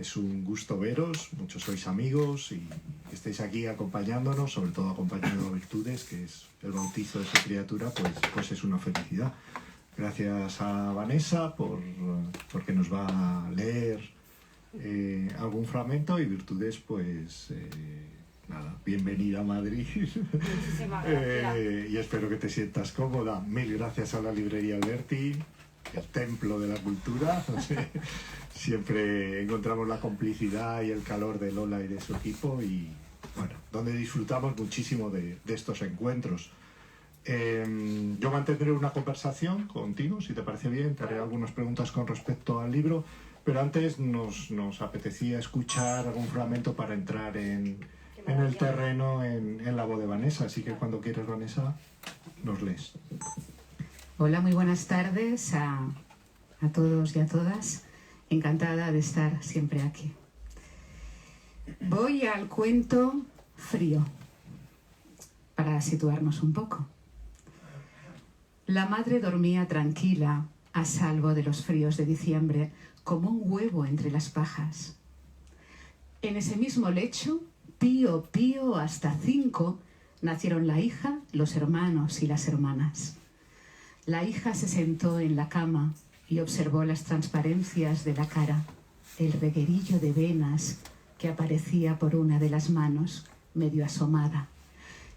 Es un gusto veros, muchos sois amigos y estéis aquí acompañándonos, sobre todo acompañando a Virtudes, que es el bautizo de su criatura, pues es una felicidad. Gracias a Vanessa porque nos va a leer algún fragmento, y Virtudes, pues nada, bienvenida a Madrid. Muchísimas gracias. Y espero que te sientas cómoda. Mil gracias a la librería Alberti, el templo de la cultura. Siempre encontramos la complicidad y el calor de Lola y de su equipo, y bueno, donde disfrutamos muchísimo de estos encuentros. Yo mantendré una conversación contigo, si te parece bien, te haré algunas preguntas con respecto al libro, pero antes nos apetecía escuchar algún fragmento para entrar en el terreno, en la voz de Vanessa, así que cuando quieras, Vanessa, nos lees. Hola, muy buenas tardes a todos y a todas. Encantada de estar siempre aquí. Voy al cuento Frío, para situarnos un poco. La madre dormía tranquila, a salvo de los fríos de diciembre, como un huevo entre las pajas. En ese mismo lecho, pío, pío, hasta 5, nacieron la hija, los hermanos y las hermanas. La hija se sentó en la cama y observó las transparencias de la cara, el reguerillo de venas que aparecía por una de las manos, medio asomada,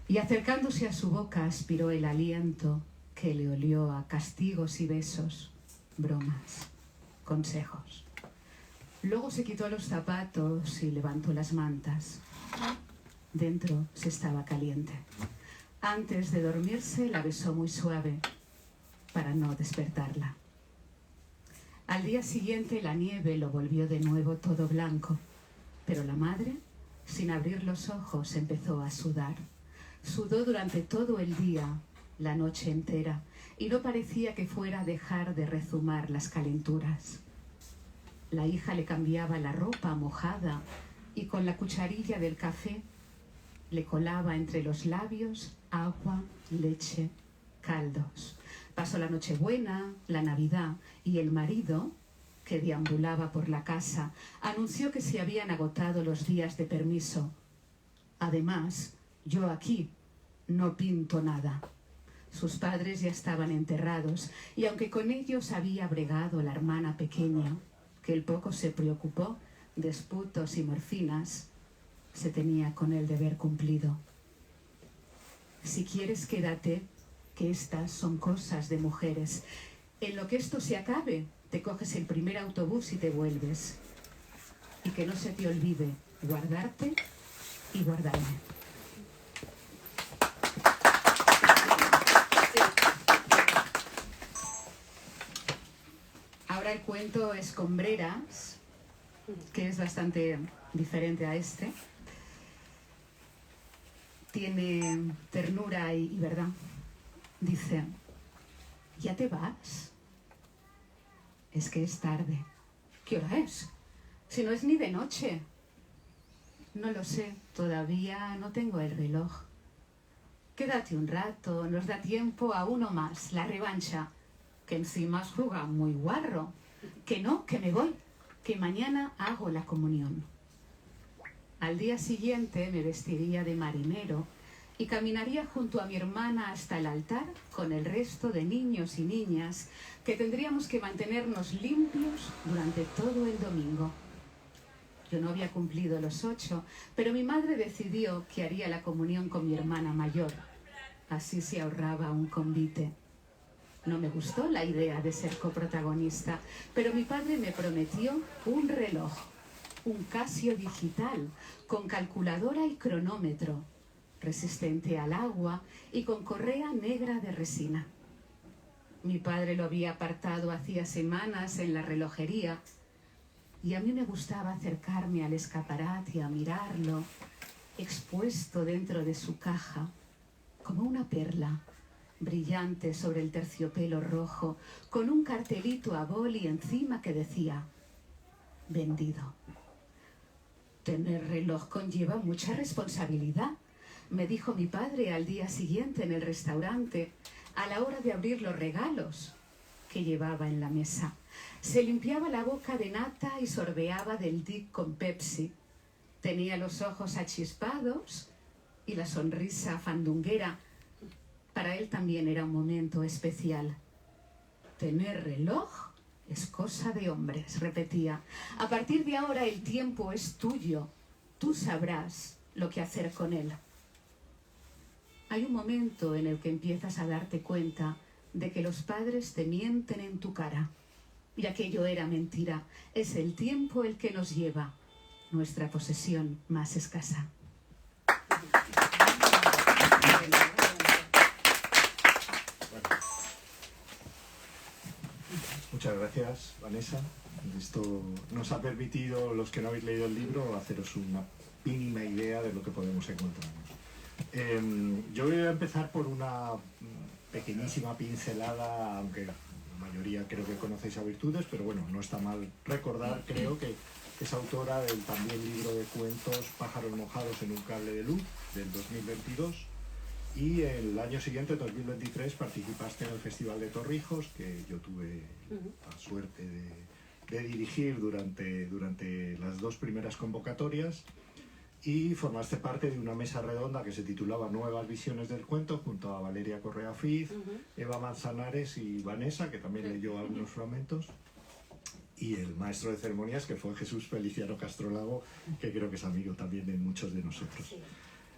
y acercándose a su boca aspiró el aliento que le olió a castigos y besos, bromas, consejos. Luego se quitó los zapatos y levantó las mantas. Dentro se estaba caliente. Antes de dormirse la besó muy suave para no despertarla. Al día siguiente la nieve lo volvió de nuevo todo blanco, pero la madre, sin abrir los ojos, empezó a sudar. Sudó durante todo el día, la noche entera, y no parecía que fuera a dejar de rezumar las calenturas. La hija le cambiaba la ropa mojada y con la cucharilla del café le colaba entre los labios agua, leche, caldos. Pasó la Nochebuena, la Navidad, y el marido, que deambulaba por la casa, anunció que se habían agotado los días de permiso. Además, yo aquí no pinto nada. Sus padres ya estaban enterrados, y aunque con ellos había bregado la hermana pequeña, que el poco se preocupó de esputos y morfinas, se tenía con el deber cumplido. Si quieres, quédate, que estas son cosas de mujeres. En lo que esto se acabe, te coges el primer autobús y te vuelves. Y que no se te olvide guardarte y guardarme. Ahora el cuento Escombreras, que es bastante diferente a este. Tiene ternura y verdad. Dice: ¿ya te vas? Es que es tarde. ¿Qué hora es? Si no es ni de noche. No lo sé, todavía no tengo el reloj. Quédate un rato, nos da tiempo a uno más, la revancha. Que encima has jugado muy guarro. Que no, que me voy, que mañana hago la comunión. Al día siguiente me vestiría de marinero y caminaría junto a mi hermana hasta el altar con el resto de niños y niñas que tendríamos que mantenernos limpios durante todo el domingo. Yo no había cumplido los 8, pero mi madre decidió que haría la comunión con mi hermana mayor. Así se ahorraba un convite. No me gustó la idea de ser coprotagonista, pero mi padre me prometió un reloj, un Casio digital, con calculadora y cronómetro, resistente al agua y con correa negra de resina. Mi padre lo había apartado hacía semanas en la relojería y a mí me gustaba acercarme al escaparate a mirarlo, expuesto dentro de su caja, como una perla, brillante sobre el terciopelo rojo, con un cartelito a boli encima que decía: vendido. Tener reloj conlleva mucha responsabilidad, me dijo mi padre al día siguiente en el restaurante, a la hora de abrir los regalos, que llevaba en la mesa. Se limpiaba la boca de nata y sorbeaba del Dick con Pepsi. Tenía los ojos achispados y la sonrisa fandunguera. Para él también era un momento especial. Tener reloj es cosa de hombres, repetía. A partir de ahora el tiempo es tuyo. Tú sabrás lo que hacer con él. Hay un momento en el que empiezas a darte cuenta de que los padres te mienten en tu cara. Y aquello era mentira. Es el tiempo el que nos lleva, nuestra posesión más escasa. Muchas gracias, Vanessa. Esto nos ha permitido, los que no habéis leído el libro, haceros una mínima idea de lo que podemos encontrarnos. Yo voy a empezar por una pequeñísima pincelada, aunque la mayoría creo que conocéis a Virtudes, pero bueno, no está mal recordar, creo que es autora del también libro de cuentos Pájaros mojados en un cable de luz, del 2022, y el año siguiente, 2023, participaste en el Festival de Torrijos, que yo tuve la suerte de dirigir durante las 2 primeras convocatorias, y formaste parte de una mesa redonda que se titulaba Nuevas visiones del cuento, junto a Valeria Correa Fiz, Eva Manzanares y Vanessa, que también leyó algunos fragmentos, y el maestro de ceremonias, que fue Jesús Feliciano Castrolago, que creo que es amigo también de muchos de nosotros.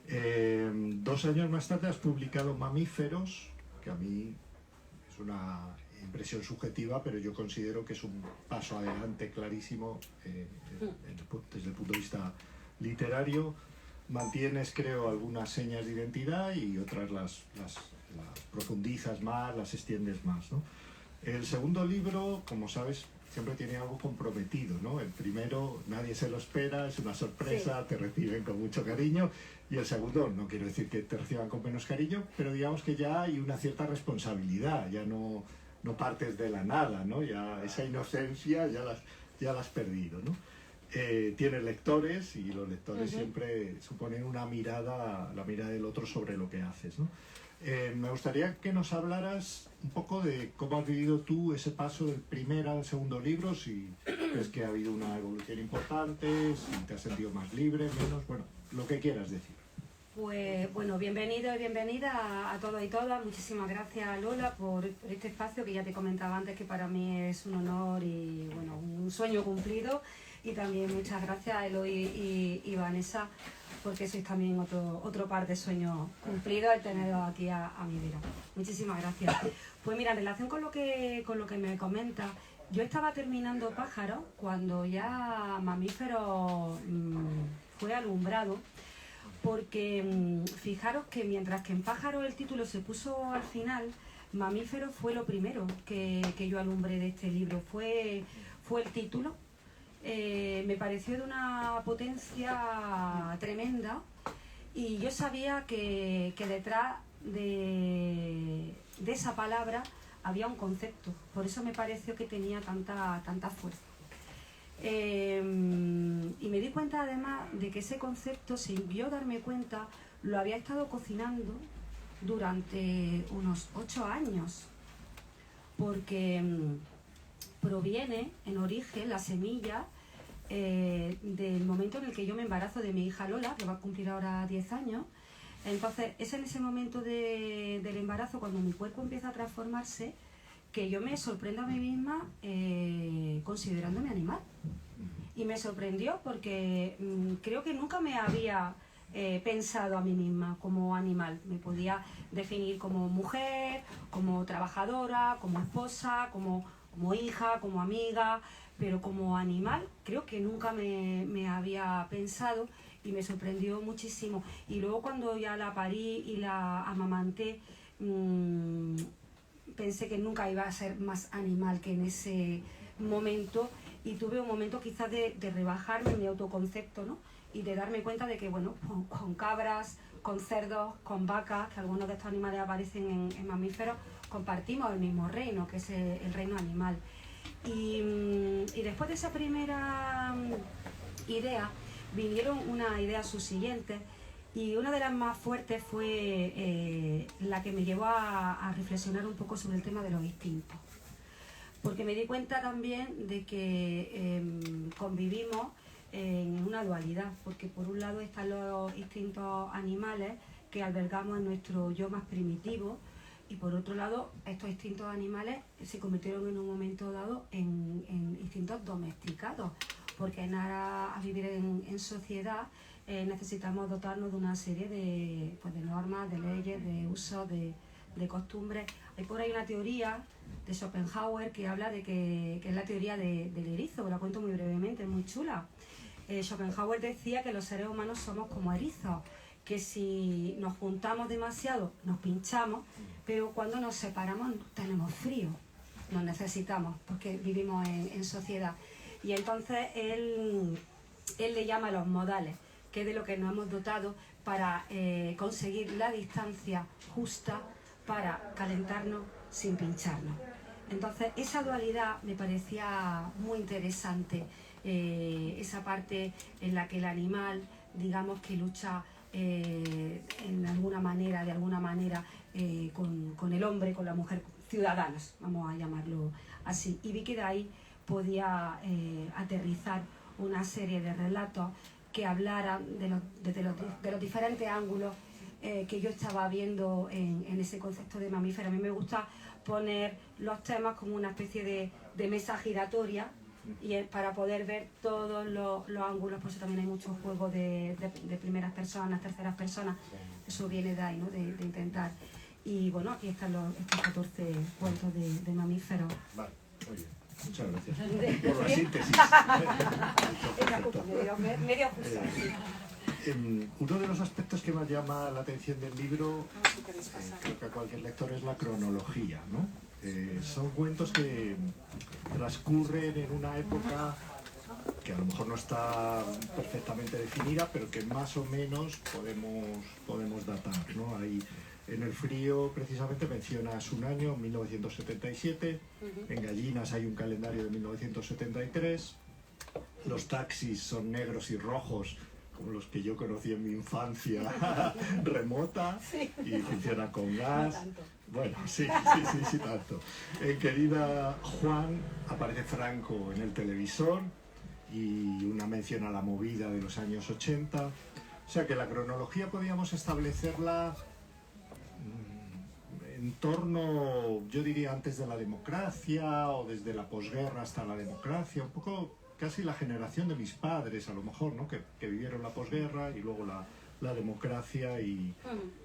2 años más tarde has publicado Mamíferos, que a mí es una impresión subjetiva, pero yo considero que es un paso adelante clarísimo desde el punto de vista literario. Mantienes, creo, algunas señas de identidad y otras las profundizas más, las extiendes más, ¿no? El segundo libro, como sabes, siempre tiene algo comprometido, ¿no? El primero, nadie se lo espera, es una sorpresa, te reciben con mucho cariño, y el segundo, no quiero decir que te reciban con menos cariño, pero digamos que ya hay una cierta responsabilidad, ya no partes de la nada, ¿no? Ya esa inocencia ya la has perdido, ¿no? Tienes lectores y los lectores siempre suponen una mirada, la mirada del otro sobre lo que haces, ¿no? Me gustaría que nos hablaras un poco de cómo has vivido tú ese paso del primer al segundo libro, si crees que ha habido una evolución importante, si te has sentido más libre, menos, bueno, lo que quieras decir. Pues bueno, bienvenido y bienvenida a todos y todas. Muchísimas gracias, Lola, por este espacio que ya te comentaba antes, que para mí es un honor y bueno, un sueño cumplido. Y también muchas gracias a Eloy y Vanessa, porque sois también otro par de sueños cumplidos el teneros aquí a mi vida. Muchísimas gracias. Pues mira, en relación con lo que me comentas, yo estaba terminando Pájaros cuando ya Mamíferos fue alumbrado, porque fijaros que mientras que en Pájaros el título se puso al final, Mamíferos fue lo primero que yo alumbré de este libro, fue el título. Me pareció de una potencia tremenda y yo sabía que detrás de esa palabra había un concepto, por eso me pareció que tenía tanta fuerza. Y me di cuenta además de que ese concepto, sin yo darme cuenta, lo había estado cocinando durante unos 8 años, porque proviene en origen la semilla del momento en el que yo me embarazo de mi hija Lola, que va a cumplir ahora 10 años. Entonces es en ese momento del embarazo, cuando mi cuerpo empieza a transformarse, que yo me sorprendo a mí misma considerándome animal. Y me sorprendió porque creo que nunca me había pensado a mí misma como animal. Me podía definir como mujer, como trabajadora, como esposa, como hija, como amiga, pero como animal creo que nunca me había pensado y me sorprendió muchísimo. Y luego cuando ya la parí y la amamanté, pensé que nunca iba a ser más animal que en ese momento, y tuve un momento quizás de rebajarme mi autoconcepto, ¿no? Y de darme cuenta de que, bueno, con cabras, con cerdos, con vacas, que algunos de estos animales aparecen en Mamíferos, compartimos el mismo reino, que es el reino animal. Y después de esa primera idea, vinieron unas ideas subsiguientes, y una de las más fuertes fue la que me llevó a reflexionar un poco sobre el tema de los instintos. porque me di cuenta también de que convivimos en una dualidad, porque por un lado están los instintos animales que albergamos en nuestro yo más primitivo, y por otro lado estos instintos animales se convirtieron en un momento dado en instintos domesticados, porque en aras a vivir en sociedad necesitamos dotarnos de una serie de normas, de leyes, de usos, de costumbres. Hay por ahí una teoría de Schopenhauer que habla de que es la teoría del erizo, la cuento muy brevemente, es muy chula. Schopenhauer decía que los seres humanos somos como erizos, que si nos juntamos demasiado nos pinchamos, pero cuando nos separamos tenemos frío, nos necesitamos porque vivimos en sociedad. Y entonces él le llama los modales, que es de lo que nos hemos dotado para conseguir la distancia justa para calentarnos sin pincharnos. Entonces esa dualidad me parecía muy interesante, esa parte en la que el animal, digamos que lucha en alguna manera, de alguna manera, con el hombre, con la mujer, ciudadanos, vamos a llamarlo así. Y vi que de ahí podía aterrizar una serie de relatos que hablaran de los diferentes ángulos que yo estaba viendo en ese concepto de mamífero. A mí me gusta poner los temas como una especie de mesa giratoria, y para poder ver todos los ángulos. Por eso también hay muchos juegos de primeras personas, terceras personas. Eso viene de ahí, ¿no? de intentar. Y bueno, aquí están estos 14 cuentos de mamíferos. Vale, muy bien. Muchas gracias por la síntesis. Medio justo. Uno de los aspectos que más llama la atención del libro, creo que a cualquier lector, es la cronología, ¿no? Son cuentos que transcurren en una época que a lo mejor no está perfectamente definida, pero que más o menos podemos datar, ¿no? Ahí, en El frío, precisamente, mencionas un año, 1977, en Gallinas hay un calendario de 1973, los taxis son negros y rojos, como los que yo conocí en mi infancia remota, sí. Y funciona con gas. No tanto. Bueno, sí, tanto. En Querida Juan aparece Franco en el televisor y una mención a la movida de los años 80. O sea que la cronología podíamos establecerla en torno, yo diría, antes de la democracia o desde la posguerra hasta la democracia, un poco casi la generación de mis padres, a lo mejor, ¿no? que vivieron la posguerra y luego la democracia y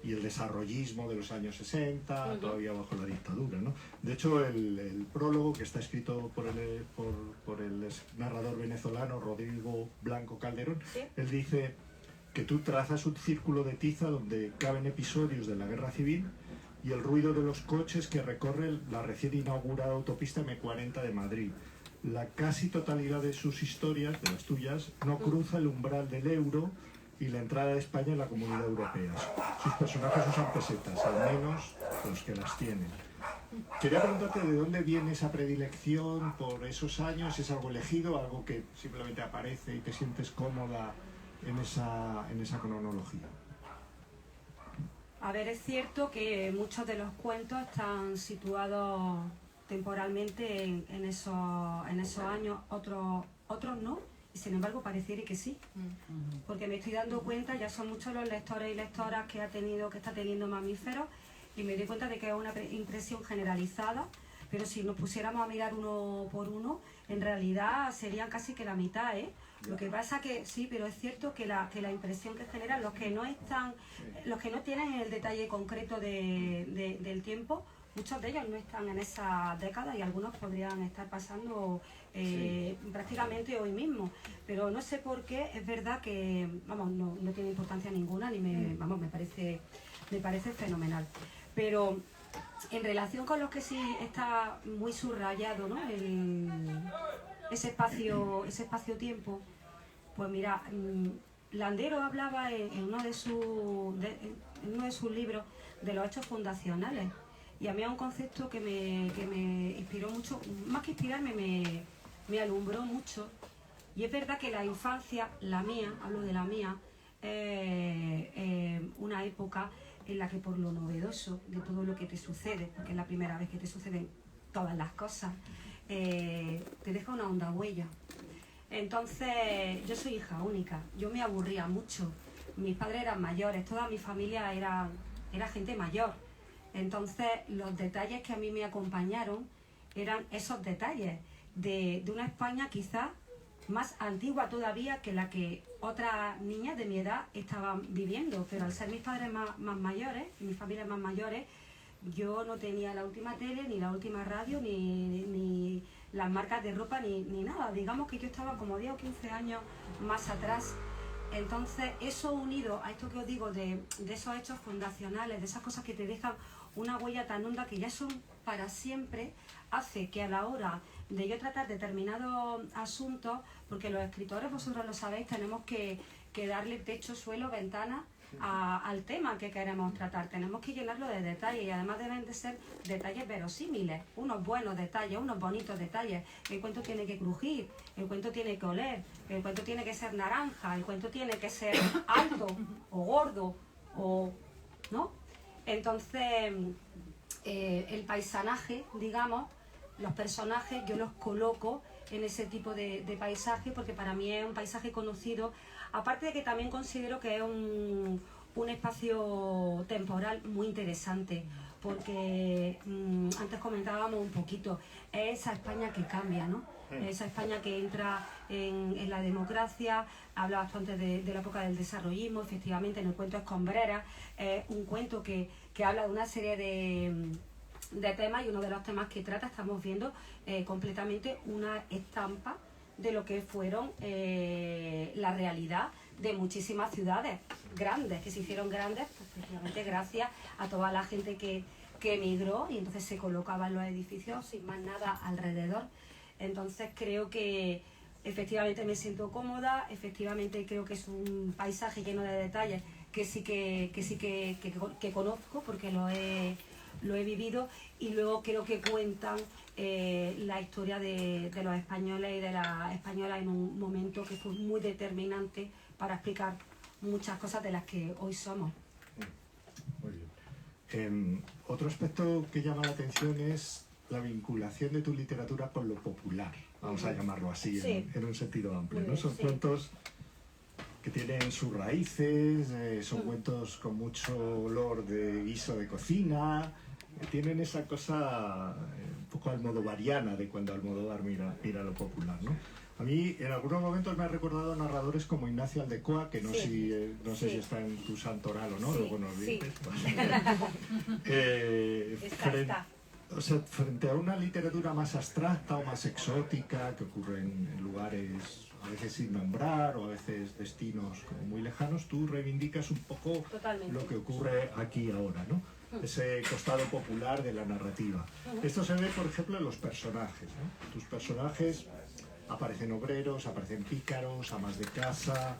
el desarrollismo de los años 60, todavía bajo la dictadura, ¿no? De hecho, el prólogo, que está escrito por el narrador venezolano Rodrigo Blanco Calderón, ¿Sí? Él dice que tú trazas un círculo de tiza donde caben episodios de la guerra civil y el ruido de los coches que recorren la recién inaugurada autopista M40 de Madrid. La casi totalidad de sus historias, de las tuyas, no cruza el umbral del euro y la entrada de España en la Comunidad Europea. Sus personajes usan pesetas, al menos los que las tienen. Quería preguntarte de dónde viene esa predilección por esos años. ¿Es algo elegido, algo que simplemente aparece y te sientes cómoda en esa cronología? A ver, es cierto que muchos de los cuentos están situados temporalmente en esos años, otros no, y sin embargo pareciera que sí, porque me estoy dando cuenta, ya son muchos los lectores y lectoras que está teniendo Mamíferos, y me doy cuenta de que es una impresión generalizada, pero si nos pusiéramos a mirar uno por uno, en realidad serían casi que la mitad, ¿eh? Lo que pasa que sí, pero es cierto que la impresión que generan los que no tienen el detalle concreto del tiempo, muchos de ellos no están en esa década y algunos podrían estar pasando prácticamente hoy mismo. Pero no sé por qué, es verdad que no tiene importancia ninguna, me parece fenomenal. Pero en relación con los que sí está muy subrayado, ¿no? Ese espacio-tiempo, pues mira, Landero hablaba en uno de sus libros de los hechos fundacionales, y a mí es un concepto que me inspiró mucho, más que inspirarme, me alumbró mucho. Y es verdad que la infancia, la mía, hablo de la mía, una época en la que por lo novedoso de todo lo que te sucede, porque es la primera vez que te suceden todas las cosas, te deja una honda huella. Entonces, yo soy hija única, yo me aburría mucho. Mis padres eran mayores, toda mi familia era gente mayor. Entonces, los detalles que a mí me acompañaron eran esos detalles de una España quizás más antigua todavía que la que otras niñas de mi edad estaban viviendo. Pero al ser mis padres más mayores, mis familias más mayores, yo no tenía la última tele, ni la última radio, ni las marcas de ropa, ni nada. Digamos que yo estaba como 10 o 15 años más atrás. Entonces, eso unido a esto que os digo de esos hechos fundacionales, de esas cosas que te dejan una huella tan honda que ya son para siempre, hace que a la hora de yo tratar determinados asuntos, porque los escritores, vosotros lo sabéis, tenemos que darle techo, suelo, ventana al tema que queremos tratar. Tenemos que llenarlo de detalles y además deben de ser detalles verosímiles, unos buenos detalles, unos bonitos detalles. El cuento tiene que crujir, el cuento tiene que oler, el cuento tiene que ser naranja, el cuento tiene que ser alto o gordo, ¿no? Entonces, el paisanaje, digamos, los personajes yo los coloco en ese tipo de paisaje porque para mí es un paisaje conocido, aparte de que también considero que es un espacio temporal muy interesante, porque antes comentábamos un poquito, es esa España que cambia, ¿no? Esa España que entra en la democracia. Hablabas tú antes de la época del desarrollismo, efectivamente en el cuento Escombreras, un cuento que habla de una serie de temas, y uno de los temas que trata, estamos viendo completamente una estampa de lo que fueron la realidad de muchísimas ciudades grandes, que se hicieron grandes pues, precisamente gracias a toda la gente que emigró y entonces se colocaban los edificios sin más nada alrededor. Entonces creo que efectivamente me siento cómoda, efectivamente creo que es un paisaje lleno de detalles que sí que conozco porque lo he vivido, y luego creo que cuentan la historia de los españoles y de las españolas en un momento que fue muy determinante para explicar muchas cosas de las que hoy somos. Muy bien. Otro aspecto que llama la atención es la vinculación de tu literatura con lo popular, vamos a llamarlo así, sí, en un sentido amplio, ¿no? bien, Son sí. cuentos que tienen sus raíces, son cuentos con mucho olor de guiso de cocina, tienen esa cosa un poco almodovariana de cuando Almodóvar mira lo popular, ¿no? A mí en algunos momentos me ha recordado narradores como Ignacio Aldecoa, que no, Sí, sé si está en tu santoral o no, Sí, luego nos sí. dices. Está. O sea, frente a una literatura más abstracta o más exótica, que ocurre en lugares a veces sin nombrar o a veces destinos como muy lejanos, tú reivindicas un poco Totalmente. lo que ocurre aquí ahora, ¿no? Ese costado popular de la narrativa. Esto se ve, por ejemplo, en los personajes, ¿no? Tus personajes aparecen obreros, aparecen pícaros, amas de casa,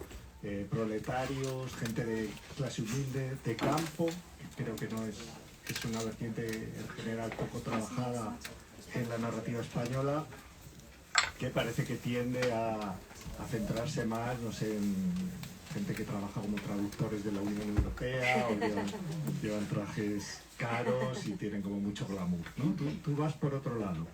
proletarios, gente de clase humilde, de campo, que creo que no es una vertiente en general poco trabajada en la narrativa española, que parece que tiende a centrarse más, no sé, en gente que trabaja como traductores de la Unión Europea o llevan trajes caros y tienen como mucho glamour, ¿no? Tú vas por otro lado.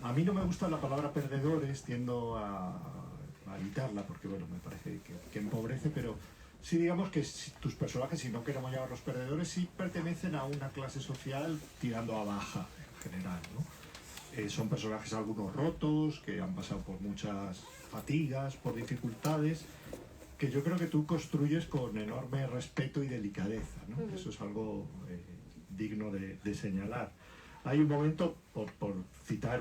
A mí no me gusta la palabra perdedores, tiendo a evitarla porque bueno, me parece que empobrece, pero sí digamos que tus personajes, si no queremos llamarlos perdedores, sí pertenecen a una clase social tirando a baja en general, ¿no? Son personajes algunos rotos, que han pasado por muchas fatigas, por dificultades, que yo creo que tú construyes con enorme respeto y delicadeza, ¿no? Eso es algo digno de señalar. Hay un momento, por citar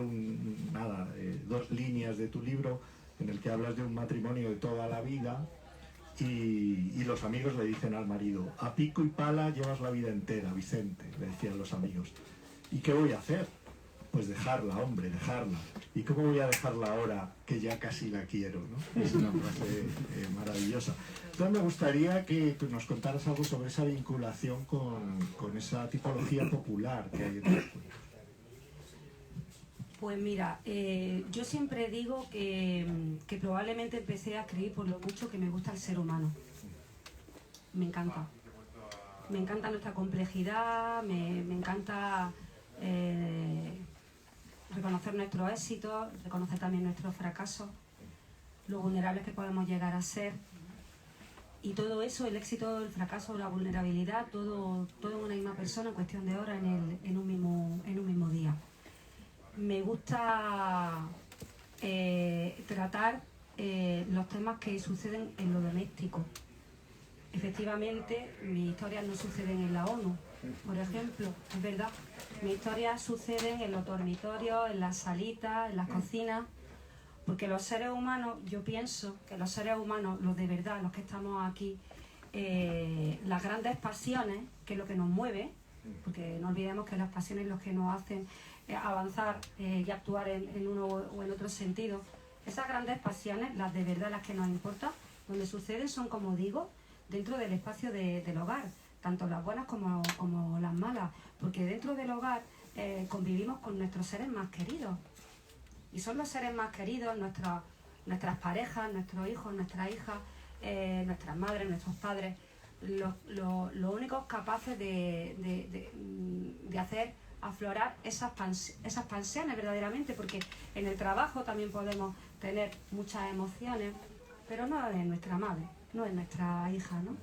dos líneas de tu libro, en el que hablas de un matrimonio de toda la vida y los amigos le dicen al marido: a pico y pala llevas la vida entera, Vicente, le decían los amigos. ¿Y qué voy a hacer? Pues dejarla, hombre, dejarla. ¿Y cómo voy a dejarla ahora que ya casi la quiero, ¿no? Es una frase maravillosa. Entonces me gustaría que nos contaras algo sobre esa vinculación con esa tipología popular que hay en los cuentos. Pues mira, yo siempre digo que probablemente empecé a escribir por lo mucho que me gusta el ser humano. Me encanta. Me encanta nuestra complejidad, me encanta reconocer nuestros éxitos, reconocer también nuestros fracasos, lo vulnerables que podemos llegar a ser. Y todo eso, el éxito, el fracaso, la vulnerabilidad, todo en una misma persona en cuestión de horas en un mismo día. Me gusta tratar los temas que suceden en lo doméstico. Efectivamente, mis historias no suceden en la ONU, por ejemplo, es verdad. Mis historias suceden en los dormitorios, en las salitas, en las cocinas, porque los seres humanos, yo pienso que los seres humanos, los de verdad, los que estamos aquí, las grandes pasiones, que es lo que nos mueve, porque no olvidemos que las pasiones son los que nos hacen avanzar y actuar en uno o en otro sentido. Esas grandes pasiones, las de verdad, las que nos importan, donde suceden son, como digo, dentro del espacio del hogar, tanto las buenas como las malas, porque dentro del hogar convivimos con nuestros seres más queridos. Y son los seres más queridos, nuestras parejas, nuestros hijos, nuestras hijas, nuestras madres, nuestros padres, los únicos capaces de hacer aflorar esas pasiones verdaderamente, porque en el trabajo también podemos tener muchas emociones, pero no es nuestra madre, no es nuestra hija, ¿no?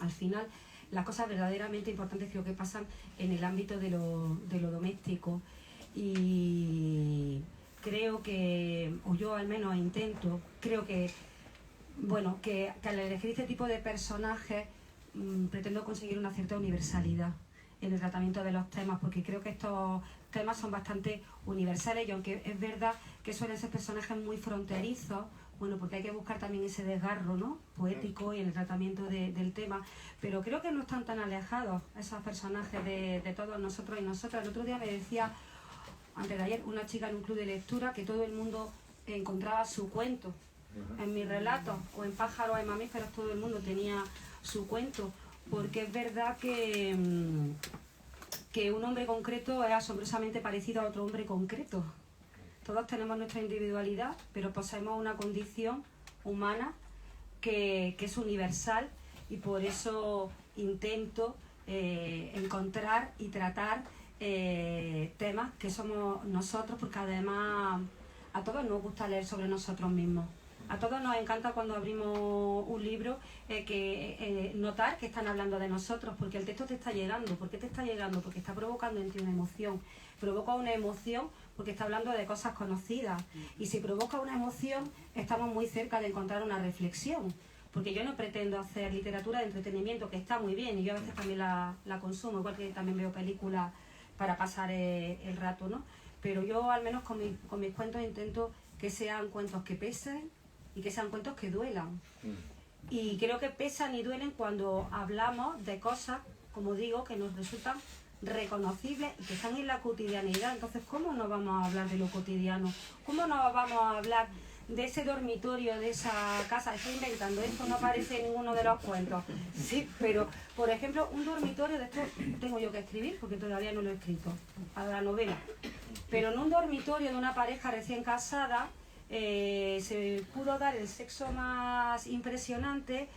Al final, las cosas verdaderamente importantes creo que pasan en el ámbito de lo doméstico, y creo que, o yo al menos intento, creo que, bueno, que al elegir este tipo de personajes pretendo conseguir una cierta universalidad en el tratamiento de los temas, porque creo que estos temas son bastante universales, y aunque es verdad que suelen ser personajes muy fronterizos, bueno, porque hay que buscar también ese desgarro, ¿no?, poético y en el tratamiento del tema, pero creo que no están tan alejados esos personajes de todos nosotros y nosotras. El otro día me decía, antes de ayer, una chica en un club de lectura, que todo el mundo encontraba su cuento en mis relatos, o en Pájaros, en Mamíferos, todo el mundo tenía su cuento, porque es verdad que un hombre concreto es asombrosamente parecido a otro hombre concreto. Todos tenemos nuestra individualidad, pero poseemos una condición humana que es universal, y por eso intento encontrar y tratar temas que somos nosotros, porque además a todos nos gusta leer sobre nosotros mismos. A todos nos encanta cuando abrimos un libro notar que están hablando de nosotros, porque el texto te está llegando. ¿Por qué te está llegando? Porque está provocando en ti una emoción. Provoca una emoción porque está hablando de cosas conocidas. Y si provoca una emoción, estamos muy cerca de encontrar una reflexión. Porque yo no pretendo hacer literatura de entretenimiento, que está muy bien, y yo a veces también la consumo, igual que también veo películas para pasar el rato, ¿no? Pero yo, al menos con mis cuentos, intento que sean cuentos que pesen y que sean cuentos que duelan. Y creo que pesan y duelen cuando hablamos de cosas, como digo, que nos resultan reconocibles y que están en la cotidianidad. Entonces, ¿cómo no vamos a hablar de lo cotidiano? ¿Cómo no vamos a hablar de ese dormitorio, de esa casa? Estoy inventando, esto no aparece en ninguno de los cuentos. Sí, pero, por ejemplo, un dormitorio, de esto tengo yo que escribir, porque todavía no lo he escrito, a la novela. Pero en un dormitorio de una pareja recién casada, se pudo dar el sexo más impresionante,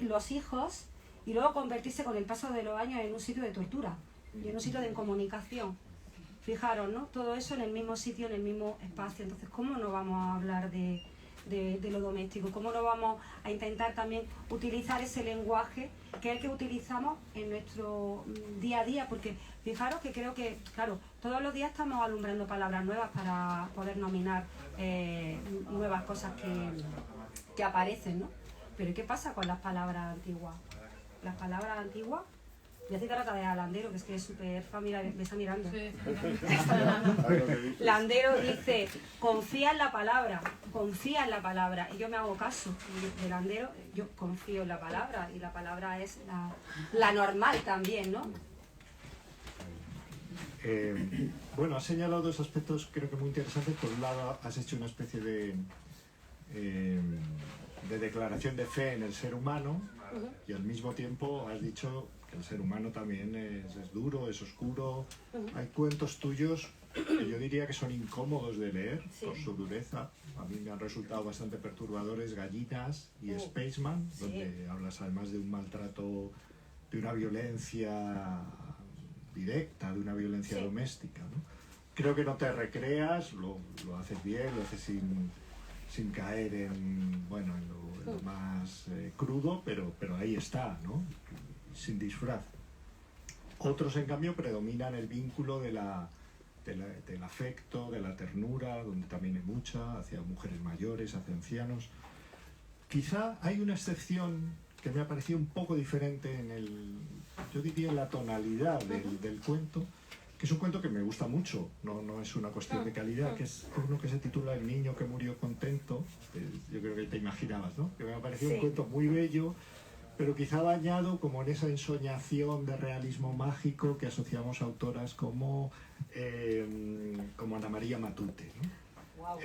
los hijos, y luego convertirse con el paso de los años en un sitio de tortura y en un sitio de incomunicación. Fijaros, ¿no? Todo eso en el mismo sitio, en el mismo espacio. Entonces, ¿cómo no vamos a hablar de lo doméstico? ¿Cómo no vamos a intentar también utilizar ese lenguaje que es el que utilizamos en nuestro día a día? Porque fijaros que creo que, claro, todos los días estamos alumbrando palabras nuevas para poder nominar nuevas cosas que aparecen, ¿no? Pero ¿qué pasa con las palabras antiguas? Las palabras antiguas, voy a citar otra vez a Landero, que es súper familiar, me está mirando. Sí. Landero dice, confía en la palabra, y yo me hago caso de Landero, yo confío en la palabra, y la palabra es la normal también, ¿no? Bueno, has señalado dos aspectos creo que muy interesantes. Por un lado, has hecho una especie de declaración de fe en el ser humano, y al mismo tiempo has dicho que el ser humano también es duro, es oscuro. Hay cuentos tuyos que yo diría que son incómodos de leer, sí, por su dureza. A mí me han resultado bastante perturbadores Gallinas y Spaceman, sí, donde hablas además de un maltrato, de una violencia directa, de una violencia, sí, doméstica, ¿no? Creo que no te recreas, lo haces bien, lo haces sin caer en lo más crudo, pero ahí está, ¿no? Sin disfraz. Otros, en cambio, predominan el vínculo del afecto, de la ternura, donde también hay mucha, hacia mujeres mayores, hacia ancianos. Quizá hay una excepción que me ha parecido un poco diferente yo diría en la tonalidad del cuento, que es un cuento que me gusta mucho, no es una cuestión de calidad, que es uno que se titula El niño que murió contento. Yo creo que te imaginabas, ¿no? Que me ha parecido un cuento muy bello, pero quizá bañado como en esa ensoñación de realismo mágico que asociamos a autoras como Ana María Matute, ¿no? Wow.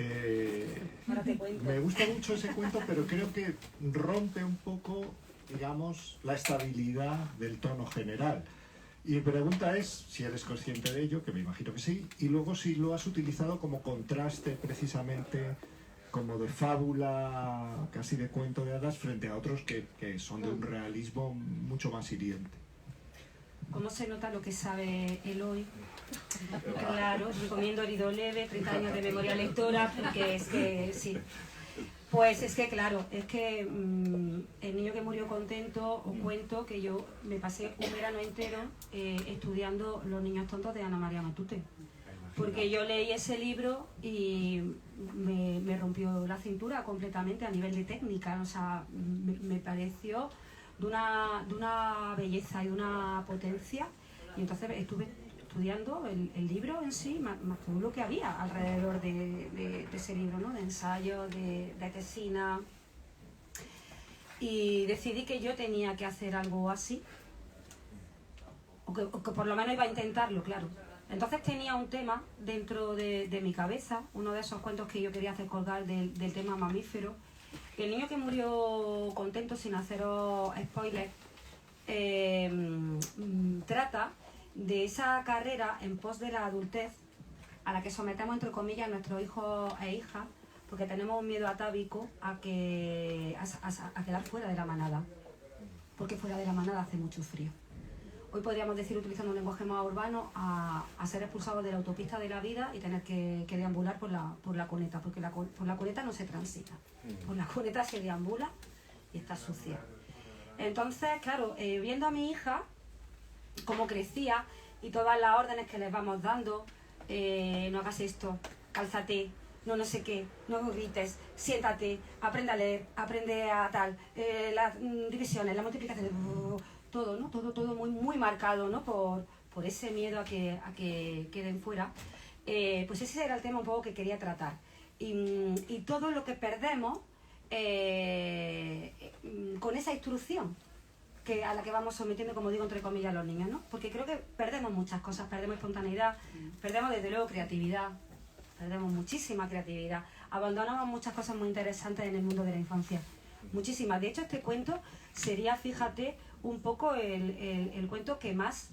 Ahora te cuento. Me gusta mucho ese cuento, pero creo que rompe un poco, digamos, la estabilidad del tono general. Y mi pregunta es si eres consciente de ello, que me imagino que sí, y luego si lo has utilizado como contraste precisamente, como de fábula, casi de cuento de hadas, frente a otros que son de un realismo mucho más hiriente. ¿Cómo se nota lo que sabe Eloy? Claro, recomiendo Herido Leve, 30 años de memoria lectora, porque es que sí. Pues es que claro, es que El niño que murió contento, os cuento que yo me pasé un verano entero estudiando Los niños tontos de Ana María Matute. Porque yo leí ese libro y me rompió la cintura completamente a nivel de técnica. O sea, me pareció de una belleza y de una potencia. Y entonces estuve estudiando el libro en sí, más todo lo que había alrededor de ese libro, ¿no? De ensayo, de tesina. Y decidí que yo tenía que hacer algo así, o que por lo menos iba a intentarlo, claro. Entonces tenía un tema dentro de mi cabeza, uno de esos cuentos que yo quería hacer colgar del tema mamífero. El niño que murió contento, sin haceros spoilers, trata de esa carrera en pos de la adultez a la que sometemos, entre comillas, a nuestros hijos e hijas, porque tenemos un miedo atávico a quedar fuera de la manada, porque fuera de la manada hace mucho frío. Hoy podríamos decir, utilizando un lenguaje más urbano, a ser expulsados de la autopista de la vida y tener que deambular por la cuneta, porque por la cuneta no se transita, por la cuneta se deambula y está sucia. Entonces, claro, viendo a mi hija cómo crecía y todas las órdenes que les vamos dando, no hagas esto, cálzate, no sé qué, no grites, siéntate, aprende a leer, aprende a tal, las divisiones, la multiplicación, todo, ¿no? Todo muy, muy marcado, ¿no? Por ese miedo a que queden fuera. Pues ese era el tema un poco que quería tratar. Y todo lo que perdemos con esa instrucción a la que vamos sometiendo, como digo, entre comillas, a los niños, ¿no? Porque creo que perdemos muchas cosas, perdemos espontaneidad, perdemos desde luego creatividad, perdemos muchísima creatividad, abandonamos muchas cosas muy interesantes en el mundo de la infancia, muchísimas. De hecho, este cuento sería, fíjate, un poco el cuento que más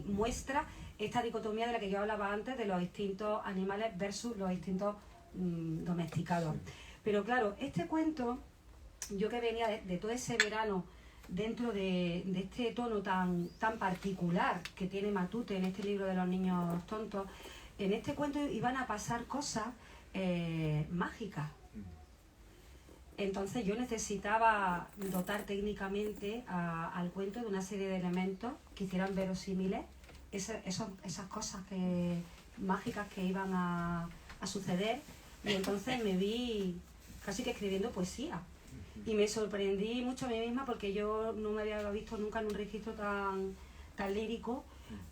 muestra esta dicotomía de la que yo hablaba antes, de los instintos animales versus los instintos domesticados. Pero claro, este cuento, yo que venía de todo ese verano dentro de este tono tan particular que tiene Matute en este libro de los niños tontos, en este cuento iban a pasar cosas mágicas. Entonces yo necesitaba dotar técnicamente al cuento de una serie de elementos que hicieran verosímiles esas cosas mágicas que iban a suceder, y entonces me vi casi que escribiendo poesía. Y me sorprendí mucho a mí misma porque yo no me había visto nunca en un registro tan lírico,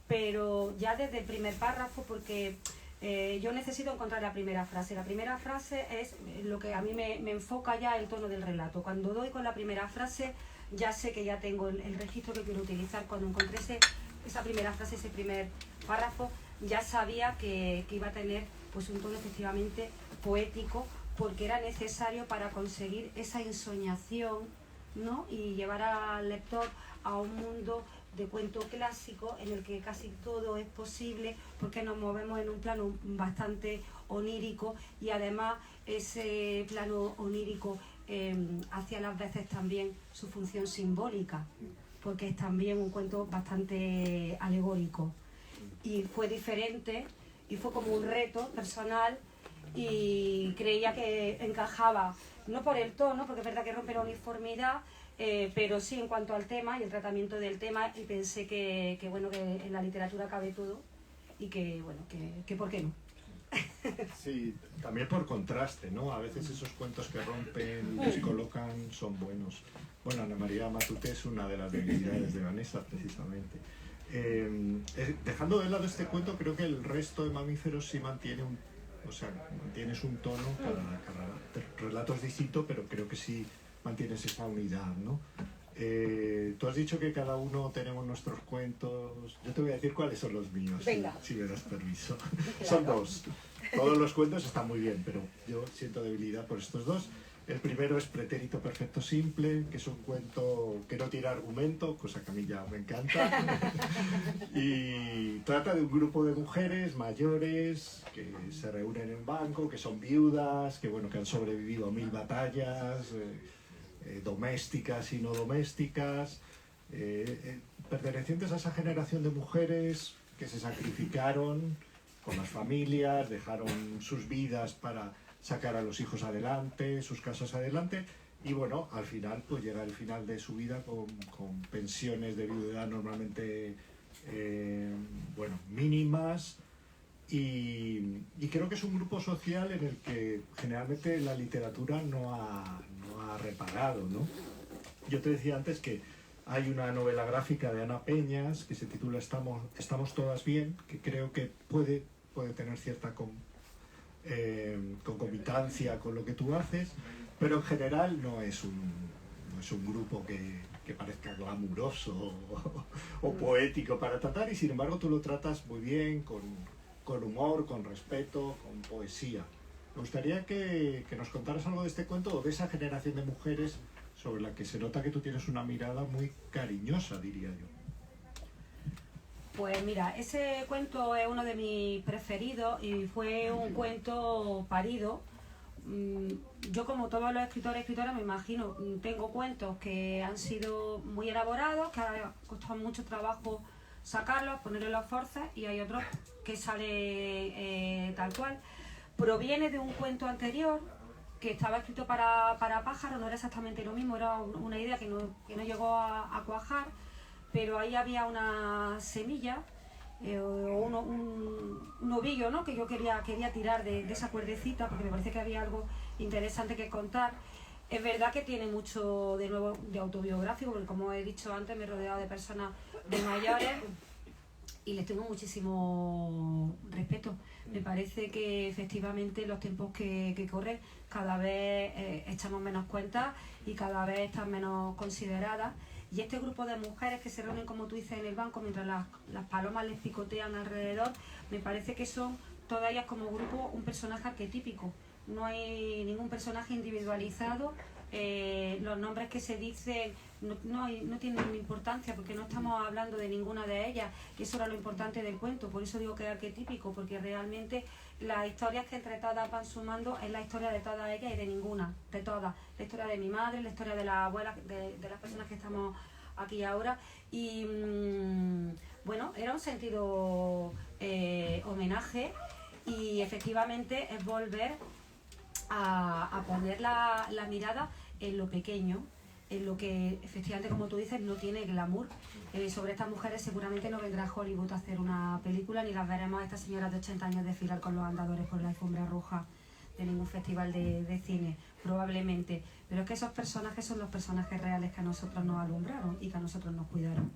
pero ya desde el primer párrafo, porque yo necesito encontrar la primera frase. La primera frase es lo que a mí me enfoca ya el tono del relato. Cuando doy con la primera frase, ya sé que ya tengo el registro que quiero utilizar. Cuando encontré esa primera frase, ese primer párrafo, ya sabía que iba a tener pues un tono efectivamente poético, porque era necesario para conseguir esa ensoñación, ¿no? Y llevar al lector a un mundo de cuento clásico en el que casi todo es posible, porque nos movemos en un plano bastante onírico, y además ese plano onírico hace a las veces también su función simbólica, porque es también un cuento bastante alegórico. y fue diferente y fue como un reto personal y creía que encajaba, no por el tono, porque es verdad que rompe la uniformidad, pero sí en cuanto al tema y el tratamiento del tema, y pensé que bueno, que en la literatura cabe todo y que bueno, que ¿por qué no? Sí, también por contraste, ¿no? A veces esos cuentos que rompen y descolocan son buenos. Bueno, Ana María Matute es una de las debilidades de Vanessa, precisamente. Dejando de lado este cuento, creo que el resto de mamíferos sí mantiene mantienes un tono, cada relato es distinto, pero creo que sí mantienes esa unidad, ¿no? Tú has dicho que cada uno tenemos nuestros cuentos. Yo te voy a decir cuáles son los míos, si me das permiso. Claro. Son dos. Todos los cuentos están muy bien, pero yo siento debilidad por estos dos. El primero es Pretérito Perfecto Simple, que es un cuento que no tiene argumento, cosa que a mí ya me encanta. Y trata de un grupo de mujeres mayores que se reúnen en un banco, que son viudas, que han sobrevivido a 1000 batallas, domésticas y no domésticas, pertenecientes a esa generación de mujeres que se sacrificaron con las familias, dejaron sus vidas para sacar a los hijos adelante, sus casas adelante, y al final pues llega el final de su vida con pensiones de viudedad normalmente mínimas, y creo que es un grupo social en el que generalmente la literatura no ha reparado, ¿no? Yo te decía antes que hay una novela gráfica de Ana Peñas que se titula Estamos todas bien, que creo que puede tener cierta concomitancia con lo que tú haces, pero en general no es un grupo que parezca glamuroso o poético para tratar, y sin embargo tú lo tratas muy bien, con humor, con respeto, con poesía. Me gustaría que nos contaras algo de este cuento o de esa generación de mujeres sobre la que se nota que tú tienes una mirada muy cariñosa, diría yo. Pues mira, ese cuento es uno de mis preferidos y fue un cuento parido. Yo, como todos los escritores y escritoras, me imagino, tengo cuentos que han sido muy elaborados, que ha costado mucho trabajo sacarlos, ponerle los forces, y hay otros que sale tal cual. Proviene de un cuento anterior que estaba escrito para pájaros, no era exactamente lo mismo, era una idea que no llegó a cuajar, pero ahí había una semilla o un ovillo, ¿no?, que yo quería tirar de esa cuerdecita, porque me parece que había algo interesante que contar. Es verdad que tiene mucho de nuevo de autobiográfico, porque como he dicho antes, me he rodeado de personas de mayores y les tengo muchísimo respeto. Me parece que efectivamente los tiempos que corren cada vez echamos menos cuenta y cada vez están menos consideradas. Y este grupo de mujeres que se reúnen, como tú dices, en el banco mientras las palomas les picotean alrededor, me parece que son todas ellas como grupo un personaje arquetípico. No hay ningún personaje individualizado. Los nombres que se dicen no tienen importancia, porque no estamos hablando de ninguna de ellas, y eso era lo importante del cuento. Por eso digo que es arquetípico, porque realmente las historias que entre todas van sumando es la historia de todas ellas y de ninguna, de todas. La historia de mi madre, la historia de las abuelas, de las personas que estamos aquí ahora. Y era un sentido homenaje, y efectivamente es volver a poner la mirada en lo pequeño, en lo que efectivamente, como tú dices, no tiene glamour. Sobre estas mujeres seguramente no vendrá Hollywood a hacer una película, ni las veremos a estas señoras de 80 años desfilar con los andadores por la alfombra roja de ningún festival de cine, probablemente. Pero es que esos personajes son los personajes reales que a nosotros nos alumbraron y que a nosotros nos cuidaron.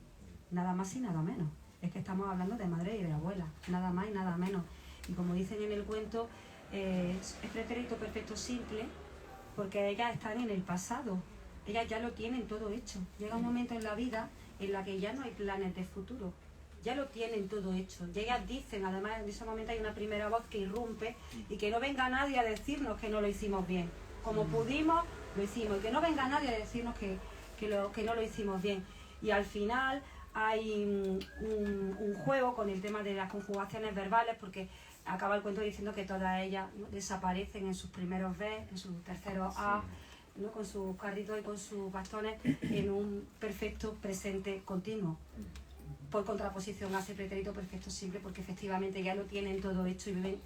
Nada más y nada menos. Es que estamos hablando de madre y de abuela, nada más y nada menos. Y como dicen en el cuento, es Pretérito Perfecto Simple, porque ellas están en el pasado, ellas ya lo tienen todo hecho. Llega un momento en la vida en la que ya no hay planes de futuro, ya lo tienen todo hecho. Y ellas dicen, además en ese momento hay una primera voz que irrumpe, y que no venga nadie a decirnos que no lo hicimos bien. Como pudimos, lo hicimos, y que no venga nadie a decirnos que no lo hicimos bien. Y al final hay un juego con el tema de las conjugaciones verbales, porque acaba el cuento diciendo que todas ellas, ¿no?, desaparecen en sus primeros B, en sus terceros A, ¿no?, con sus carritos y con sus bastones, en un perfecto presente continuo. por contraposición a ese pretérito perfecto simple, porque efectivamente ya lo tienen todo hecho y viven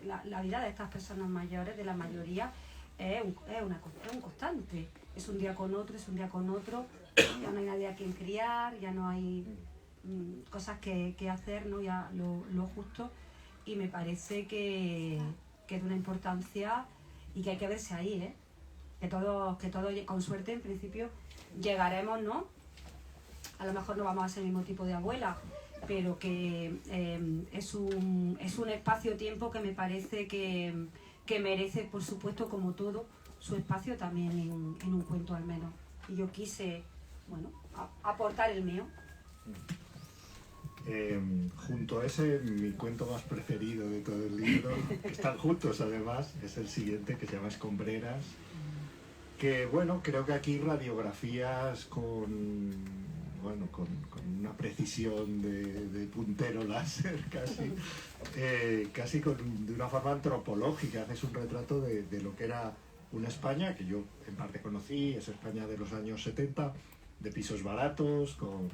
la vida de estas personas mayores, de la mayoría, es un constante. Es un día con otro, es un día con otro, ya no hay nadie a quien criar, ya no hay cosas que hacer, ¿no? Ya lo justo, y me parece que es de una importancia y que hay que verse ahí, ¿eh? Que todos con suerte en principio llegaremos, ¿no? A lo mejor no vamos a ser el mismo tipo de abuela, pero que es un espacio-tiempo que me parece que merece, por supuesto, como todo, su espacio también en un cuento al menos. Y yo quise, bueno, aportar el mío. Junto a ese, mi cuento más preferido de todo el libro, que están juntos además, es el siguiente, que se llama Escombreras, que bueno, creo que aquí radiografías con una precisión de puntero láser casi de una forma antropológica. Haces un retrato de lo que era una España que yo en parte conocí, es España de los años 70, de pisos baratos, con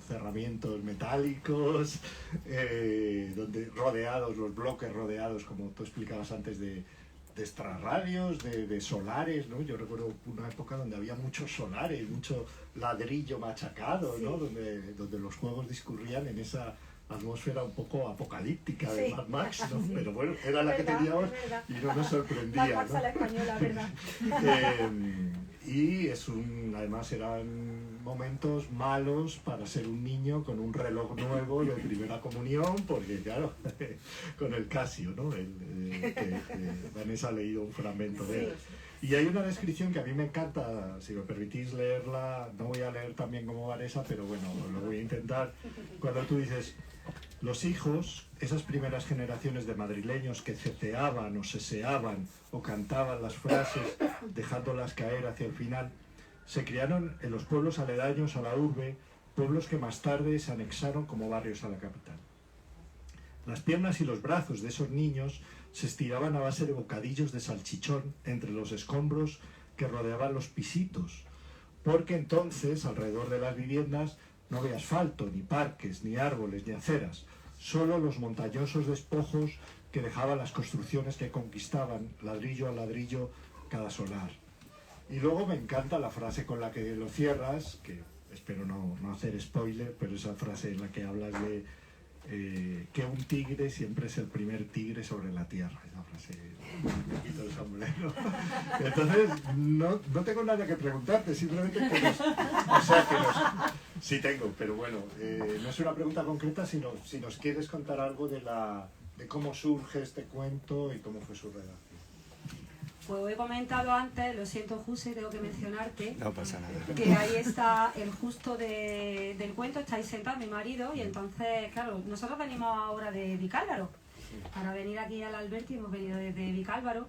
cerramientos metálicos, donde los bloques rodeados, como tú explicabas antes, de extrarradios, de solares, ¿no? Yo recuerdo una época donde había muchos solares, mucho ladrillo machacado, ¿no? Donde los juegos discurrían en esa atmósfera un poco apocalíptica de Mad Max, ¿no? Pero bueno, era la que teníamos y no nos sorprendía, Mad Max, ¿no? A la española, ¿verdad? Y además eran momentos malos para ser un niño con un reloj nuevo de primera comunión, porque claro, con el Casio, ¿no? Que Vanessa ha leído un fragmento de él. Y hay una descripción que a mí me encanta, si me permitís leerla, no voy a leer tan bien como Vanessa, pero bueno, lo voy a intentar. Cuando tú dices, los hijos, esas primeras generaciones de madrileños que ceceaban o seseaban o cantaban las frases dejándolas caer hacia el final, se criaron en los pueblos aledaños a la urbe, pueblos que más tarde se anexaron como barrios a la capital. Las piernas y los brazos de esos niños se estiraban a base de bocadillos de salchichón entre los escombros que rodeaban los pisitos, porque entonces alrededor de las viviendas no había asfalto, ni parques, ni árboles, ni aceras, solo los montañosos despojos que dejaban las construcciones que conquistaban ladrillo a ladrillo cada solar. Y luego me encanta la frase con la que lo cierras, que espero no hacer spoiler, pero esa frase en la que hablas de que un tigre siempre es el primer tigre sobre la tierra. Esa frase, me quito el sombrero. Entonces, no tengo nada que preguntarte, simplemente sí tengo, pero bueno, no es una pregunta concreta, sino si nos quieres contar algo de cómo surge este cuento y cómo fue su redacción. Pues he comentado antes, lo siento José, tengo que mencionarte, no pasa nada, que ahí está el justo del cuento, está ahí sentado mi marido, y entonces, claro, nosotros venimos ahora de Vicálvaro, para venir aquí al Alberti hemos venido desde Vicálvaro,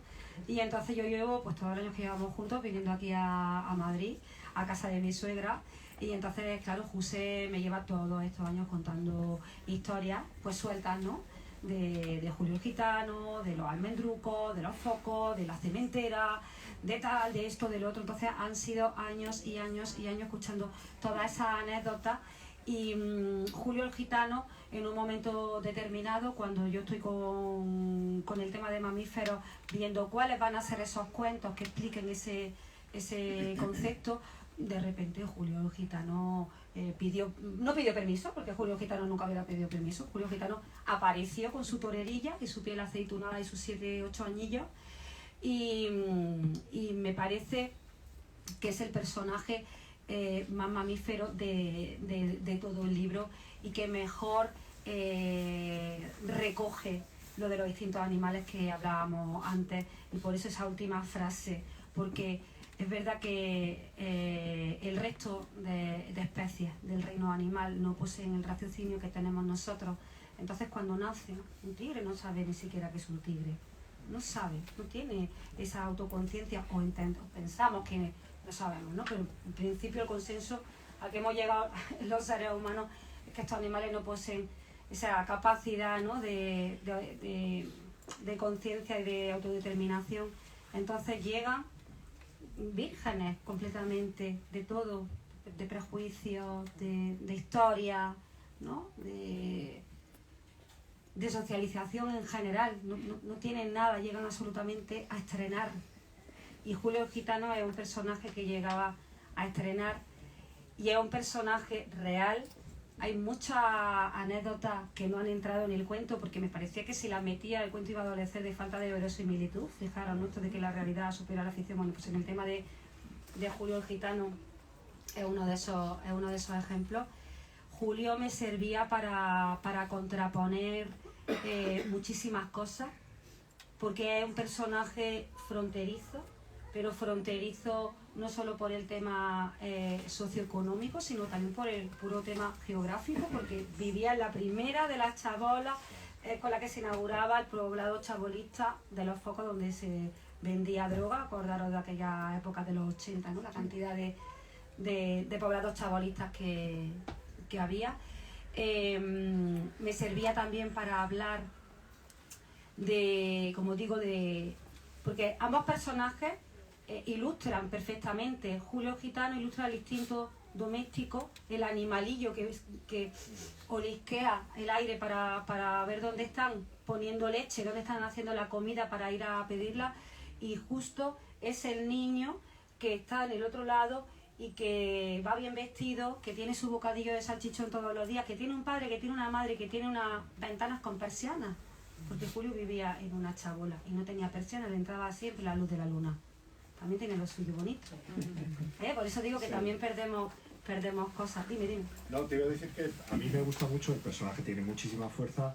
y entonces yo llevo pues todos los años que llevamos juntos viniendo aquí a Madrid, a casa de mi suegra, y entonces, claro, José me lleva todos estos años contando historias, pues sueltas, ¿no? De Julio el Gitano, de los almendrucos, de los focos, de la cementera, de tal, de esto, del otro. Entonces han sido años y años y años escuchando todas esas anécdotas. Y Julio el Gitano, en un momento determinado, cuando yo estoy con el tema de mamíferos, viendo cuáles van a ser esos cuentos que expliquen ese concepto, de repente Julio el Gitano no pidió permiso, porque Julio el Gitano nunca hubiera pedido permiso. Julio el Gitano apareció con su torerilla y su piel aceitunada y sus 7, 8 añillos, y me parece que es el personaje más mamífero de todo el libro, y que mejor recoge lo de los distintos animales que hablábamos antes, y por eso esa última frase, porque es verdad que el resto de especies del reino animal no poseen el raciocinio que tenemos nosotros. Entonces, cuando nace un tigre, no sabe ni siquiera que es un tigre. No sabe, no tiene esa autoconciencia, o pensamos que no sabemos, ¿no? Pero en principio el consenso al que hemos llegado los seres humanos es que estos animales no poseen esa capacidad, ¿no? de conciencia y de autodeterminación. Entonces llegan vírgenes completamente de todo, de prejuicios, de historia, ¿no? De socialización en general, no tienen nada, llegan absolutamente a estrenar. Y Julio el Gitano es un personaje que llegaba a estrenar y es un personaje real. Hay muchas anécdotas que no han entrado en el cuento porque me parecía que si las metía el cuento iba a adolecer de falta de verosimilitud. Fijaros, ¿no? Esto de que la realidad supera la ficción. Bueno, pues en el tema de Julio el Gitano es uno de esos ejemplos. Julio me servía para contraponer muchísimas cosas, porque es un personaje fronterizo, pero fronterizo no solo por el tema socioeconómico, sino también por el puro tema geográfico, porque vivía en la primera de las chabolas con la que se inauguraba el poblado chabolista de Los Focos, donde se vendía droga. Acordaros de aquella época de los 80, ¿no? La cantidad de poblados chabolistas que había. Me servía también para hablar de, como digo, porque ambos personajes ilustran perfectamente. Julio Gitano ilustra el instinto doméstico, el animalillo que olisquea el aire para ver dónde están poniendo leche, dónde están haciendo la comida para ir a pedirla, y justo es el niño que está en el otro lado y que va bien vestido, que tiene su bocadillo de salchichón todos los días, que tiene un padre, que tiene una madre, que tiene unas ventanas con persianas, porque Julio vivía en una chabola y no tenía persianas, le entraba siempre la luz de la luna. También tiene lo suyo bonito. Por eso digo que sí, también perdemos cosas. Dime. No, te iba a decir que a mí me gusta mucho, el personaje tiene muchísima fuerza,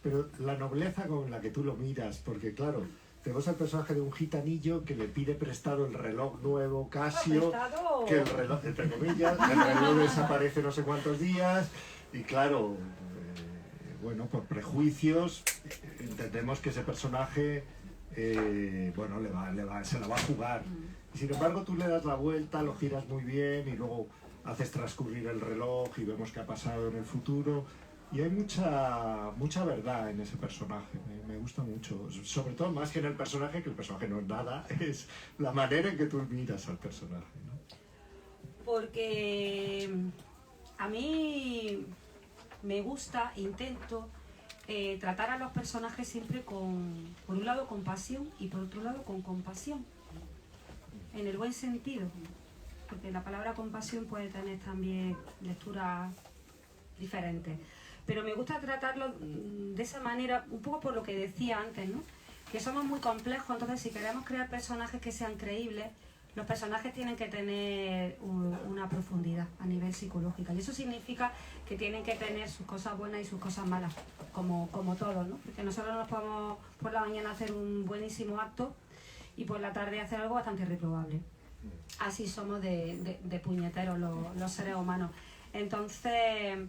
pero la nobleza con la que tú lo miras, porque claro, tenemos al personaje de un gitanillo que le pide prestado el reloj nuevo Casio, que el reloj, entre comillas, el reloj desaparece no sé cuántos días, y claro, bueno, por prejuicios, entendemos que ese personaje, bueno, se la va a jugar. Y sin embargo, tú le das la vuelta, lo giras muy bien y luego haces transcurrir el reloj y vemos qué ha pasado en el futuro. Y hay mucha verdad en ese personaje, me gusta mucho. Sobre todo más que en el personaje, que el personaje no es nada, es la manera en que tú miras al personaje, ¿no? Porque a mí me gusta, intento tratar a los personajes siempre por un lado con pasión y por otro lado con compasión, en el buen sentido, porque la palabra compasión puede tener también lecturas diferentes, pero me gusta tratarlo de esa manera, un poco por lo que decía antes, ¿no? Que somos muy complejos, entonces si queremos crear personajes que sean creíbles, los personajes tienen que tener una profundidad a nivel psicológico, y eso significa que tienen que tener sus cosas buenas y sus cosas malas, como todos, ¿no? Porque nosotros nos podemos por la mañana hacer un buenísimo acto y por la tarde hacer algo bastante reprobable. Así somos de puñeteros los seres humanos. Entonces,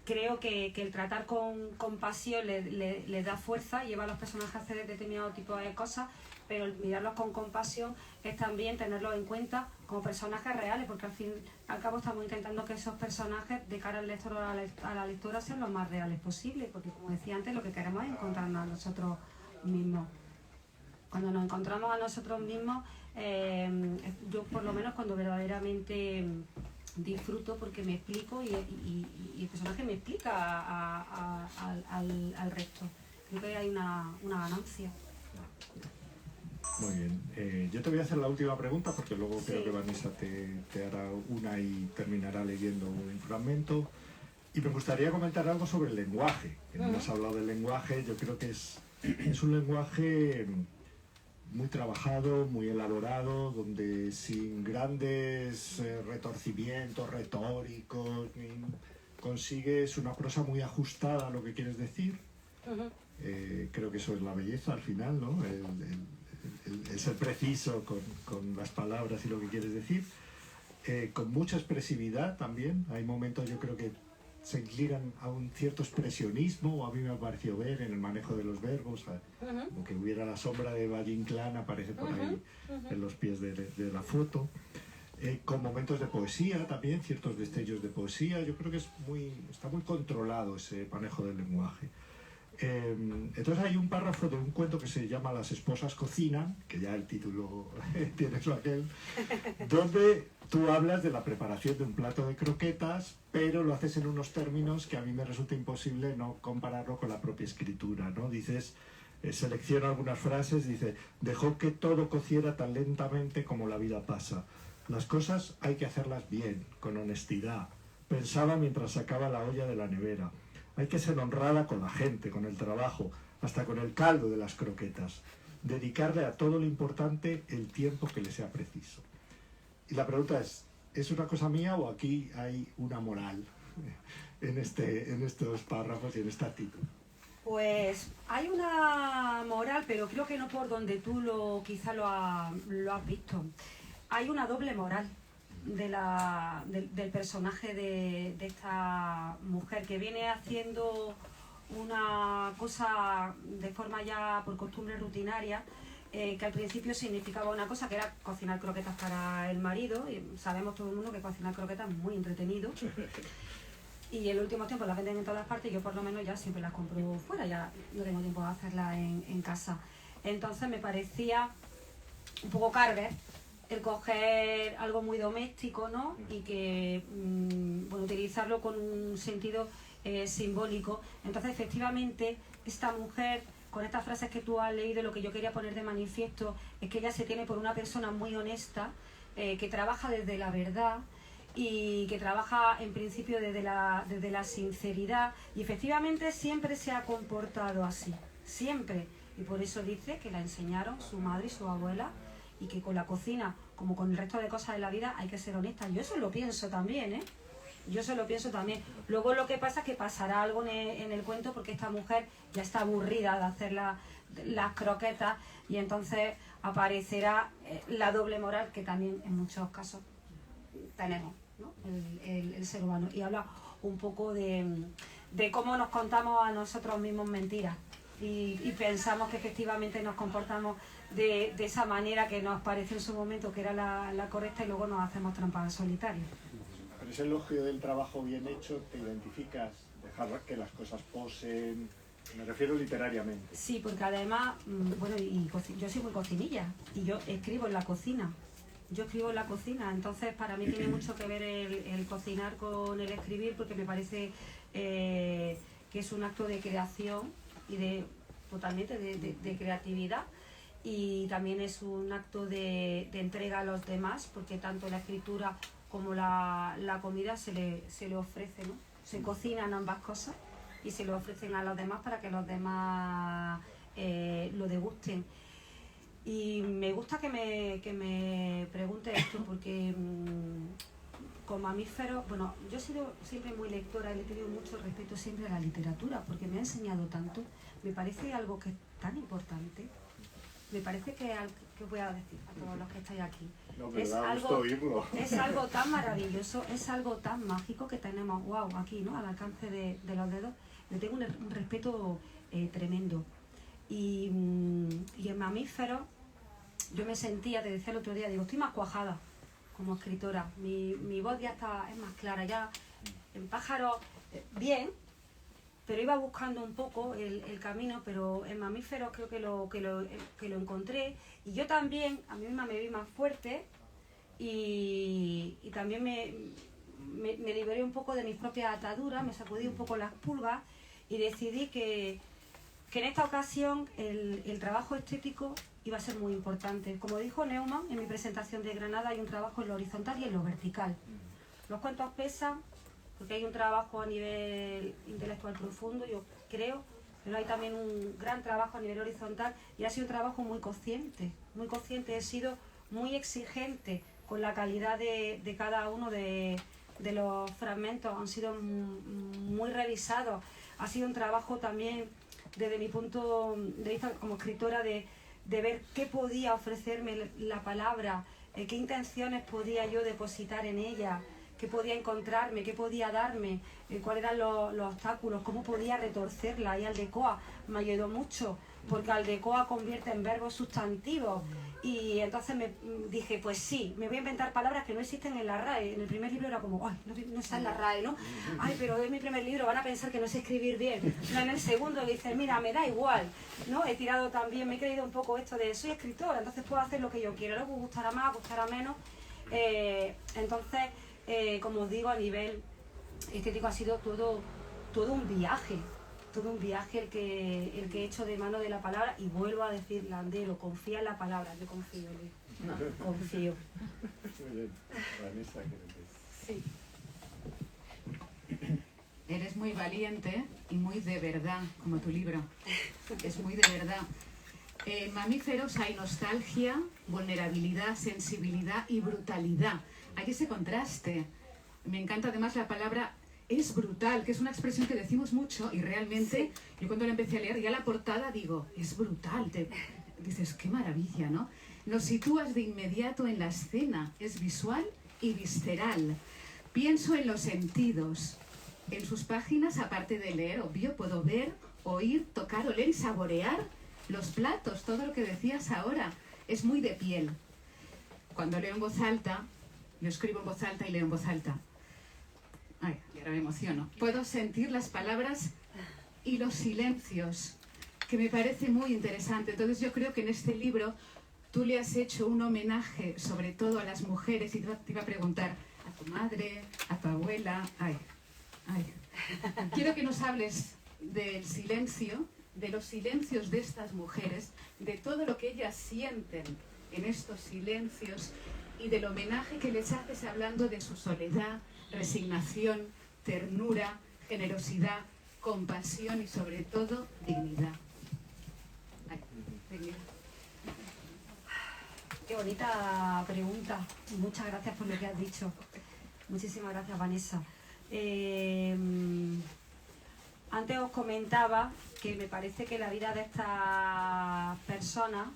creo que el tratar con compasión le da fuerza, lleva a los personajes a hacer determinado tipo de cosas, pero el mirarlos con compasión es también tenerlos en cuenta como personajes reales, porque al fin y al cabo estamos intentando que esos personajes de cara al lector o a la lectora sean lo más reales posible, porque como decía antes, lo que queremos es encontrarnos a nosotros mismos. Cuando nos encontramos a nosotros mismos, yo por lo menos cuando verdaderamente disfruto, porque me explico y el personaje me explica al resto. Creo que hay una ganancia. Muy bien. Yo te voy a hacer la última pregunta porque luego creo que Vanessa te hará una y terminará leyendo un fragmento. Y me gustaría comentar algo sobre el lenguaje. No hemos hablado del lenguaje, yo creo que es un lenguaje muy trabajado, muy elaborado, donde sin grandes retorcimientos retóricos, consigues una prosa muy ajustada a lo que quieres decir. Creo que eso es la belleza al final, ¿no? El ser preciso con las palabras y lo que quieres decir. Con mucha expresividad también. Hay momentos, yo creo que se inclinan a un cierto expresionismo, o a mí me ha parecido ver en el manejo de los verbos, como que hubiera la sombra de Valle Inclán, aparece por ahí en los pies de la foto. Con momentos de poesía también, ciertos destellos de poesía. Yo creo que está muy controlado ese manejo del lenguaje. Entonces hay un párrafo de un cuento que se llama Las esposas cocinan, que ya el título tiene eso aquel, donde tú hablas de la preparación de un plato de croquetas, pero lo haces en unos términos que a mí me resulta imposible no compararlo con la propia escritura, ¿no? Dices, selecciona algunas frases, dice, dejó que todo cociera tan lentamente como la vida pasa. Las cosas hay que hacerlas bien, con honestidad. Pensaba mientras sacaba la olla de la nevera. Hay que ser honrada con la gente, con el trabajo, hasta con el caldo de las croquetas. Dedicarle a todo lo importante el tiempo que le sea preciso. Y la pregunta ¿es una cosa mía o aquí hay una moral en estos párrafos y en esta actitud? Pues hay una moral, pero creo que no por donde tú quizá lo has visto. Hay una doble moral del personaje de esta mujer que viene haciendo una cosa de forma ya por costumbre rutinaria, que al principio significaba una cosa que era cocinar croquetas para el marido, y sabemos todo el mundo que cocinar croquetas es muy entretenido. Y en el último tiempo las venden en todas partes, yo por lo menos ya siempre las compro fuera, ya no tengo tiempo de hacerlas en casa. Entonces me parecía un poco cargue el coger algo muy doméstico, ¿no? Y que, bueno, utilizarlo con un sentido simbólico. Entonces, efectivamente, esta mujer, con estas frases que tú has leído, lo que yo quería poner de manifiesto es que ella se tiene por una persona muy honesta, que trabaja desde la verdad y que trabaja en principio desde la sinceridad, y efectivamente siempre se ha comportado así, siempre. Y por eso dice que la enseñaron su madre y su abuela, y que con la cocina, como con el resto de cosas de la vida, hay que ser honesta. Yo eso lo pienso también, ¿eh? Yo eso lo pienso también. Luego lo que pasa es que pasará algo en el cuento, porque esta mujer ya está aburrida de hacer las croquetas, y entonces aparecerá la doble moral que también en muchos casos tenemos, ¿no? El ser humano. Y habla un poco de cómo nos contamos a nosotros mismos mentiras. Y pensamos que efectivamente nos comportamos de esa manera que nos pareció en su momento que era la correcta, y luego nos hacemos trampas al solitario. Pero ese elogio del trabajo bien hecho, ¿te identificas? Dejar que las cosas posen, me refiero literariamente. Sí, porque además, bueno, yo soy muy cocinilla y yo escribo en la cocina. Yo escribo en la cocina, entonces para mí tiene mucho que ver el cocinar con el escribir, porque me parece que es un acto de creación y totalmente de creatividad, y también es un acto de entrega a los demás, porque tanto la escritura como la comida se le ofrece, ¿no? Se cocinan ambas cosas y se lo ofrecen a los demás para que los demás lo degusten. Y me gusta que me pregunte esto, porque con mamíferos, bueno, yo he sido siempre muy lectora y le he tenido mucho respeto siempre a la literatura, porque me ha enseñado tanto. Me parece algo que es tan importante. Me parece que voy a decir a todos los que estáis aquí. No, me da gusto oírlo. Es algo tan maravilloso, es algo tan mágico que tenemos, wow, aquí, ¿no? Al alcance de los dedos. Le tengo un respeto tremendo. Y en mamíferos, yo me sentía, te decía el otro día, digo, estoy más cuajada como escritora. Mi voz ya es más clara, ya en pájaros, bien, pero iba buscando un poco el camino, pero en mamíferos creo que lo encontré. Y yo también, a mí misma me vi más fuerte, y también me liberé un poco de mis propias ataduras, me sacudí un poco las pulgas, y decidí que en esta ocasión el trabajo estético iba a ser muy importante. Como dijo Neumann en mi presentación de Granada, hay un trabajo en lo horizontal y en lo vertical. Los cuentos pesan porque hay un trabajo a nivel intelectual profundo, yo creo, pero hay también un gran trabajo a nivel horizontal, y ha sido un trabajo muy consciente, he sido muy exigente con la calidad de cada uno de los fragmentos, han sido muy revisados. Ha sido un trabajo también, desde mi punto de vista como escritora, de ver qué podía ofrecerme la palabra, qué intenciones podía yo depositar en ella, qué podía encontrarme, qué podía darme, cuáles eran los obstáculos, cómo podía retorcerla. Y Aldecoa me ayudó mucho, porque aldecoa convierte en verbos sustantivos. Y entonces me dije, pues sí, me voy a inventar palabras que no existen en la RAE. En el primer libro era como, ay, no está en la RAE, ¿no? Ay, pero es mi primer libro, van a pensar que no sé escribir bien. No, en el segundo dices, mira, me da igual, ¿no? He tirado también, me he creído un poco esto de, soy escritora, entonces puedo hacer lo que yo quiero, luego gustará más, gustará menos. Entonces, como os digo, a nivel estético ha sido todo un viaje. Todo un viaje el que he hecho de mano de la palabra, y vuelvo a decir, Landero, confía en la palabra. Yo confío, Luis. No, confío. Muy bien. Vanessa, ¿qué Sí. Eres muy valiente y muy de verdad, como tu libro. Es muy de verdad. En Mamíferos hay nostalgia, vulnerabilidad, sensibilidad y brutalidad. Hay ese contraste. Me encanta además la palabra es brutal, que es una expresión que decimos mucho y realmente yo cuando la empecé a leer ya la portada digo, es brutal. Dices, qué maravilla, ¿no? Nos sitúas de inmediato en la escena, es visual y visceral. Pienso en los sentidos. En sus páginas, aparte de leer, obvio, puedo ver, oír, tocar, oler y saborear los platos, todo lo que decías ahora. Es muy de piel. Cuando leo en voz alta, yo escribo en voz alta y leo en voz alta. Ay, y ahora me emociono. Puedo sentir las palabras y los silencios, que me parece muy interesante. Entonces yo creo que en este libro tú le has hecho un homenaje sobre todo a las mujeres, y te iba a preguntar a tu madre, a tu abuela. Ay. Quiero que nos hables del silencio, de los silencios de estas mujeres, de todo lo que ellas sienten en estos silencios y del homenaje que les haces hablando de su soledad, resignación, ternura, generosidad, compasión y sobre todo dignidad. Ay, dignidad. Qué bonita pregunta. Muchas gracias por lo que has dicho. Muchísimas gracias, Vanessa. Antes os comentaba que me parece que la vida de estas personas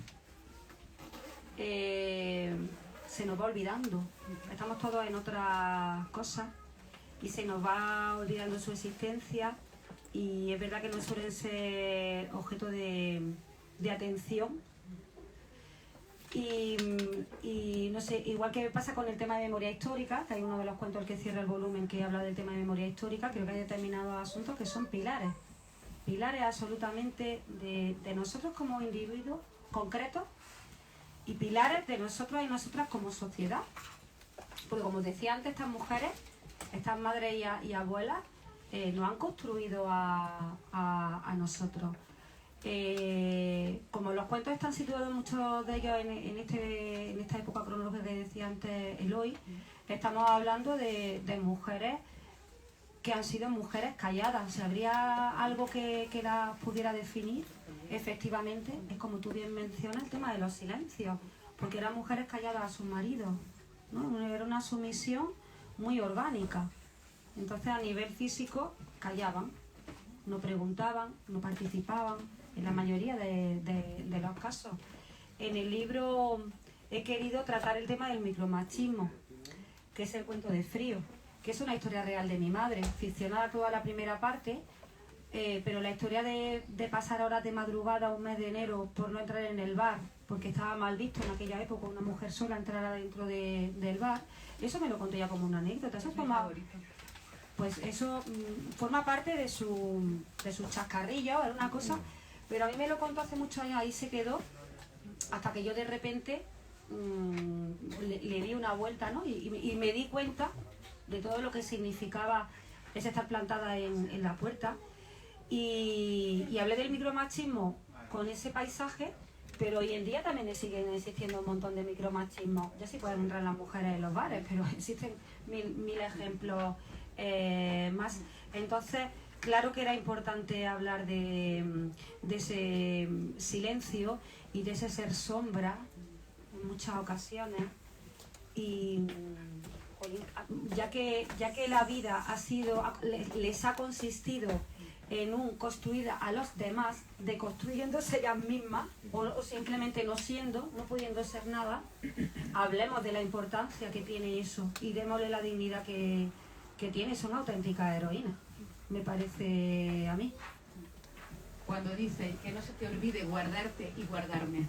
se nos va olvidando. Estamos todos en otras cosas y se nos va olvidando su existencia, y es verdad que no suelen ser objeto de atención. Y no sé, igual que pasa con el tema de memoria histórica, que hay uno de los cuentos que cierra el volumen que habla del tema de memoria histórica, creo que hay determinados asuntos que son pilares absolutamente de nosotros como individuos concretos, y pilares de nosotros y nosotras como sociedad. Porque como decía antes, estas mujeres, estas madres y abuelas, nos han construido a nosotros. Como los cuentos están situados muchos de ellos en esta época cronológica que decía antes Eloy, estamos hablando de mujeres que han sido mujeres calladas. Si habría algo que las pudiera definir, efectivamente, es como tú bien mencionas, el tema de los silencios, porque eran mujeres calladas a sus maridos, ¿no? Era una sumisión muy orgánica. Entonces, a nivel físico, callaban, no preguntaban, no participaban, en la mayoría de los casos. En el libro he querido tratar el tema del micromachismo, que es el cuento de Frío, que es una historia real de mi madre, ficcionada toda la primera parte, pero la historia de pasar horas de madrugada un mes de enero por no entrar en el bar, porque estaba mal visto en aquella época una mujer sola entrar dentro del bar, eso me lo conté ya como una anécdota. Eso pues eso forma parte de sus chascarrillos, era una cosa, pero a mí me lo contó hace muchos años, ahí se quedó, hasta que yo de repente le di una vuelta, ¿no? Y me di cuenta de todo lo que significaba ese estar plantada en la puerta, y hablé del micromachismo con ese paisaje, pero hoy en día también siguen existiendo un montón de micromachismos. Ya sí pueden entrar las mujeres en los bares, pero existen mil ejemplos más. Entonces, claro que era importante hablar de ese silencio y de ese ser sombra en muchas ocasiones, y ya que la vida les ha consistido en construir a los demás, deconstruyéndose ellas mismas, o simplemente no pudiendo ser nada, hablemos de la importancia que tiene eso y démosle la dignidad que tiene. Son auténticas heroínas, me parece a mí. cuando dice que no se te olvide guardarte y guardarme.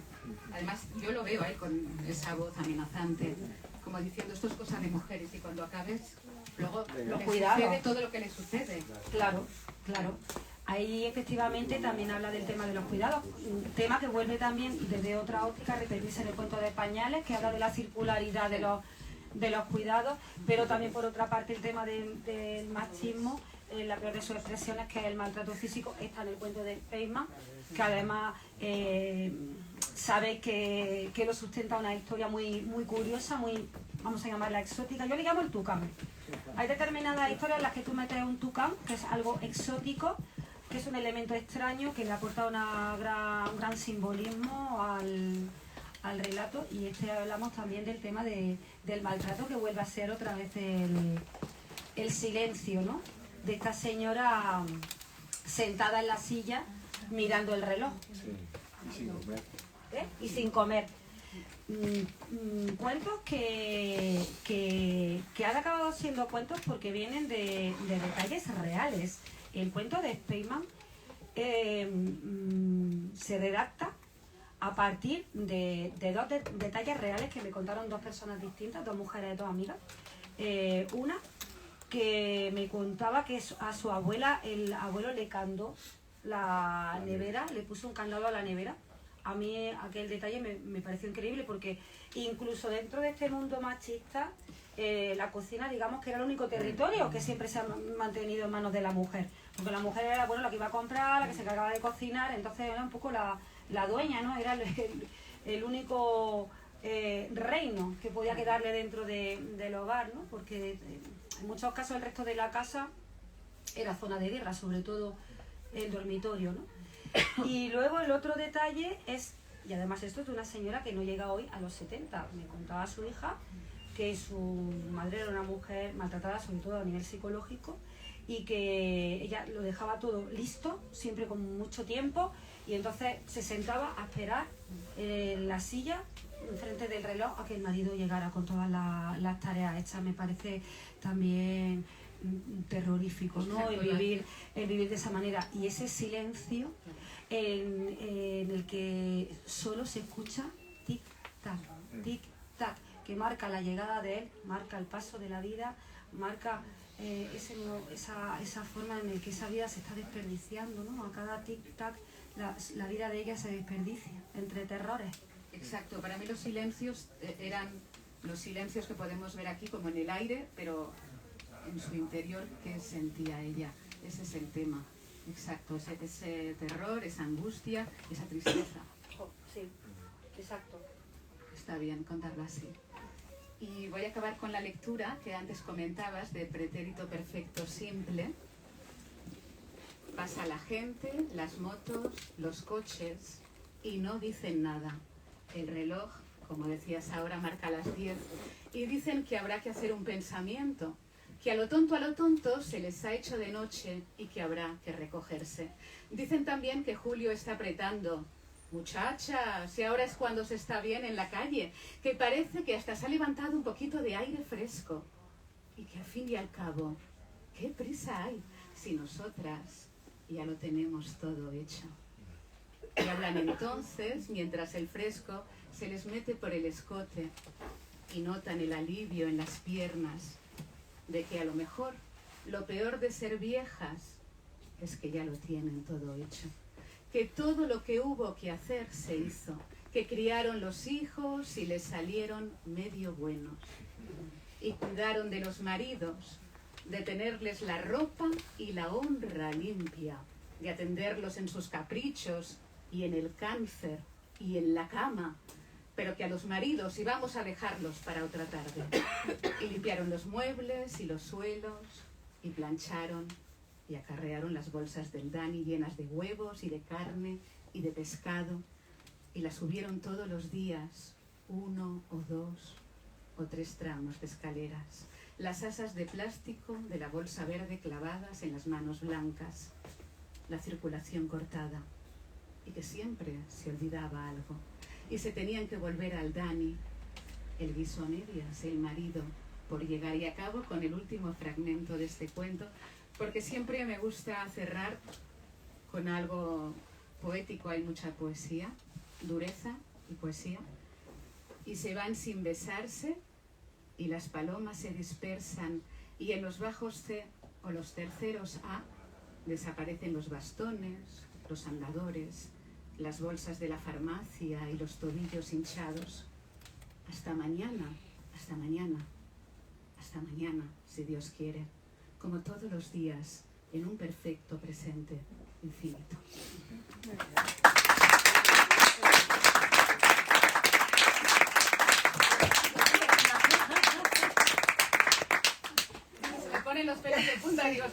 Además, yo lo veo ahí con esa voz amenazante, como diciendo, esto es cosa de mujeres, y cuando acabes, luego le sucede todo lo que le sucede. Claro, claro. Ahí efectivamente también habla del tema de los cuidados, un tema que vuelve también desde otra óptica a repetirse en el cuento de Pañales, que habla de la circularidad de los cuidados, pero también por otra parte el tema del machismo, la peor de sus expresiones, que es el maltrato físico, está en el cuento de Feynman, que además sabe que lo sustenta una historia muy, muy curiosa, muy, vamos a llamarla exótica. Yo le llamo el tucán. Hay determinadas historias en las que tú metes un tucán, que es algo exótico, que es un elemento extraño que le aporta un gran simbolismo al relato, y hablamos también del tema del maltrato, que vuelve a ser otra vez el silencio, ¿no?, de esta señora sentada en la silla mirando el reloj. Sí, y sin comer. Y sin comer. Cuentos que han acabado siendo cuentos porque vienen de detalles reales. El cuento de Feynman se redacta a partir de dos detalles reales que me contaron dos personas distintas, dos mujeres, dos amigas. Una que me contaba que a su abuela, el abuelo le candó la nevera, le puso un candado a la nevera. A mí aquel detalle me pareció increíble, porque incluso dentro de este mundo machista, la cocina, digamos que era el único territorio que siempre se ha mantenido en manos de la mujer, porque la mujer era, bueno, la que iba a comprar, la que se encargaba de cocinar, entonces era un poco la dueña, ¿no? Era el único reino que podía quedarle dentro del hogar, ¿no? Porque en muchos casos el resto de la casa era zona de guerra, sobre todo el dormitorio, ¿no? Y luego el otro detalle es, y además esto es de una señora que no llega hoy a los 70, me contaba su hija que su madre era una mujer maltratada, sobre todo a nivel psicológico, y que ella lo dejaba todo listo, siempre con mucho tiempo, y entonces se sentaba a esperar en la silla enfrente del reloj a que el marido llegara con todas las tareas hechas. Me parece también terrorífico, ¿no? El vivir de esa manera, y ese silencio en el que solo se escucha tic-tac, tic-tac, que marca la llegada de él, marca el paso de la vida, marca esa forma en la que esa vida se está desperdiciando, ¿no? A cada tic-tac la vida de ella se desperdicia entre terrores. Exacto, para mí los silencios eran los silencios que podemos ver aquí como en el aire, pero en su interior, ¿qué sentía ella? Ese es el tema, exacto, ese terror, esa angustia, esa tristeza. Sí, exacto. Está bien contarlo así. Y voy a acabar con la lectura que antes comentabas de pretérito perfecto simple. Pasa la gente, las motos, los coches y no dicen nada. El reloj, como decías ahora, marca las 10 y dicen que habrá que hacer un pensamiento, que a lo tonto se les ha hecho de noche y que habrá que recogerse. Dicen también que Julio está apretando. Muchachas, y ahora es cuando se está bien en la calle, que parece que hasta se ha levantado un poquito de aire fresco. Y que al fin y al cabo, ¿qué prisa hay si nosotras ya lo tenemos todo hecho? Y hablan entonces, mientras el fresco se les mete por el escote y notan el alivio en las piernas de que a lo mejor lo peor de ser viejas es que ya lo tienen todo hecho. Que todo lo que hubo que hacer se hizo, que criaron los hijos y les salieron medio buenos, y cuidaron de los maridos, de tenerles la ropa y la honra limpia, de atenderlos en sus caprichos y en el cáncer y en la cama, pero que a los maridos íbamos a dejarlos para otra tarde. Y limpiaron los muebles y los suelos, y plancharon, y acarrearon las bolsas del Dani llenas de huevos y de carne y de pescado, y las subieron todos los días, 1 o 2 o 3 tramos de escaleras, las asas de plástico de la bolsa verde clavadas en las manos blancas, la circulación cortada, y que siempre se olvidaba algo, y se tenían que volver al Dani, el guiso a medias, el marido, por llegar. Y acabo con el último fragmento de este cuento, porque siempre me gusta cerrar con algo poético hay mucha poesía, dureza y poesía, y se van sin besarse, y las palomas se dispersan, y en los bajos C o los terceros A desaparecen los bastones, los andadores, las bolsas de la farmacia y los tobillos hinchados. Hasta mañana, hasta mañana, hasta mañana, si Dios quiere, como todos los días, en un perfecto presente infinito. Se me ponen los pelos de punta, digo,